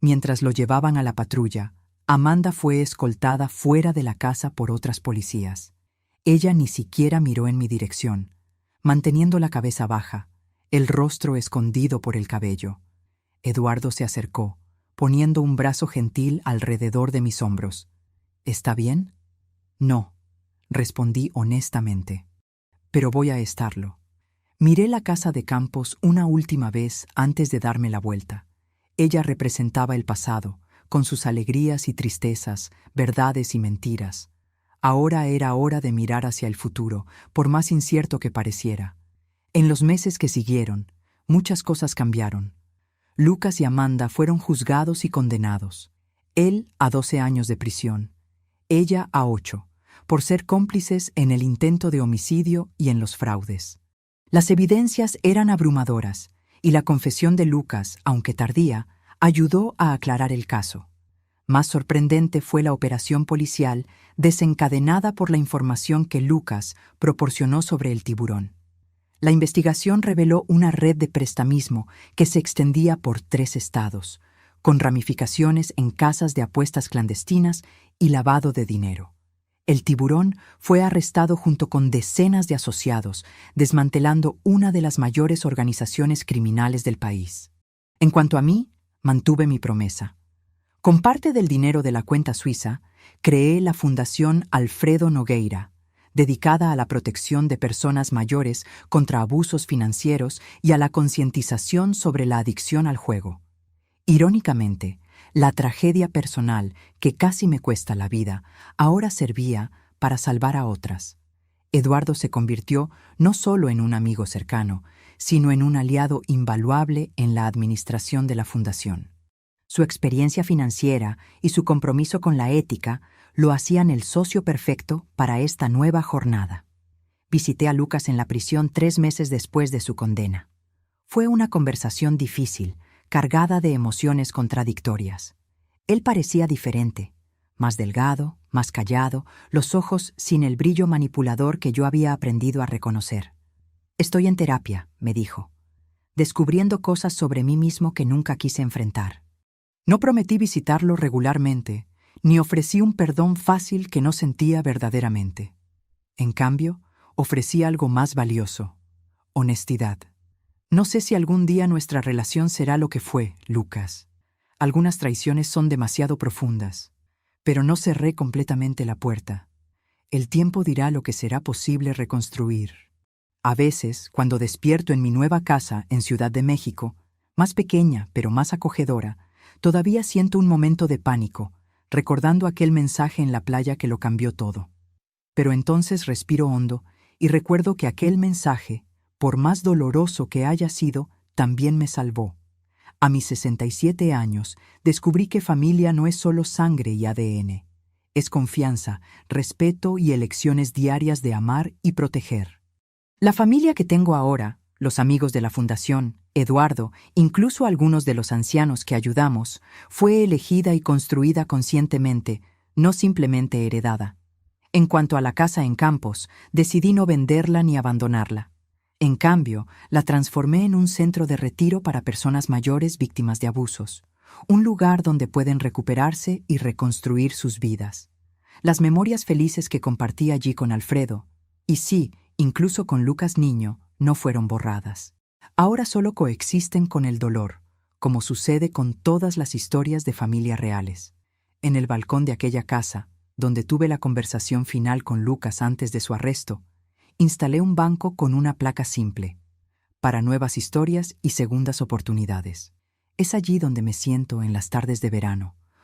Mientras lo llevaban a la patrulla, Amanda fue escoltada fuera de la casa por otras policías. Ella ni siquiera miró en mi dirección, manteniendo la cabeza baja, el rostro escondido por el cabello. Eduardo se acercó, poniendo un brazo gentil alrededor de mis hombros. ¿Está bien? No, respondí honestamente. Pero voy a estarlo. Miré la casa de Campos una última vez antes de darme la vuelta. Ella representaba el pasado, con sus alegrías y tristezas, verdades y mentiras. Ahora era hora de mirar hacia el futuro, por más incierto que pareciera. En los meses que siguieron, muchas cosas cambiaron. Lucas y Amanda fueron juzgados y condenados. Él a 12 años de prisión, ella a 8, por ser cómplices en el intento de homicidio y en los fraudes. Las evidencias eran abrumadoras, y la confesión de Lucas, aunque tardía, ayudó a aclarar el caso. Más sorprendente fue la operación policial desencadenada por la información que Lucas proporcionó sobre el tiburón. La investigación reveló una red de prestamismo que se extendía por 3 estados, con ramificaciones en casas de apuestas clandestinas y lavado de dinero. El tiburón fue arrestado junto con decenas de asociados, desmantelando una de las mayores organizaciones criminales del país. En cuanto a mí, mantuve mi promesa. Con parte del dinero de la cuenta suiza, creé la Fundación Alfredo Nogueira, dedicada a la protección de personas mayores contra abusos financieros y a la concientización sobre la adicción al juego. Irónicamente, la tragedia personal, que casi me cuesta la vida, ahora servía para salvar a otras. Eduardo se convirtió no solo en un amigo cercano, sino en un aliado invaluable en la administración de la fundación. Su experiencia financiera y su compromiso con la ética lo hacían el socio perfecto para esta nueva jornada. Visité a Lucas en la prisión 3 meses después de su condena. Fue una conversación difícil, cargada de emociones contradictorias. Él parecía diferente, más delgado, más callado, los ojos sin el brillo manipulador que yo había aprendido a reconocer. «Estoy en terapia», me dijo, descubriendo cosas sobre mí mismo que nunca quise enfrentar. No prometí visitarlo regularmente, ni ofrecí un perdón fácil que no sentía verdaderamente. En cambio, ofrecí algo más valioso: honestidad. No sé si algún día nuestra relación será lo que fue, Lucas. Algunas traiciones son demasiado profundas, pero no cerré completamente la puerta. El tiempo dirá lo que será posible reconstruir. A veces, cuando despierto en mi nueva casa en Ciudad de México, más pequeña pero más acogedora, todavía siento un momento de pánico, recordando aquel mensaje en la playa que lo cambió todo. Pero entonces respiro hondo y recuerdo que aquel mensaje, por más doloroso que haya sido, también me salvó. A mis 67 años, descubrí que familia no es solo sangre y ADN. Es confianza, respeto y elecciones diarias de amar y proteger. La familia que tengo ahora, los amigos de la Fundación, Eduardo, incluso algunos de los ancianos que ayudamos, fue elegida y construida conscientemente, no simplemente heredada. En cuanto a la casa en Campos, decidí no venderla ni abandonarla. En cambio, la transformé en un centro de retiro para personas mayores víctimas de abusos, un lugar donde pueden recuperarse y reconstruir sus vidas. Las memorias felices que compartí allí con Alfredo, y sí, incluso con Lucas niño, no fueron borradas. Ahora solo coexisten con el dolor, como sucede con todas las historias de familia reales. En el balcón de aquella casa, donde tuve la conversación final con Lucas antes de su arresto, instalé un banco con una placa simple: para nuevas historias y segundas oportunidades. Es allí donde me siento en las tardes de verano,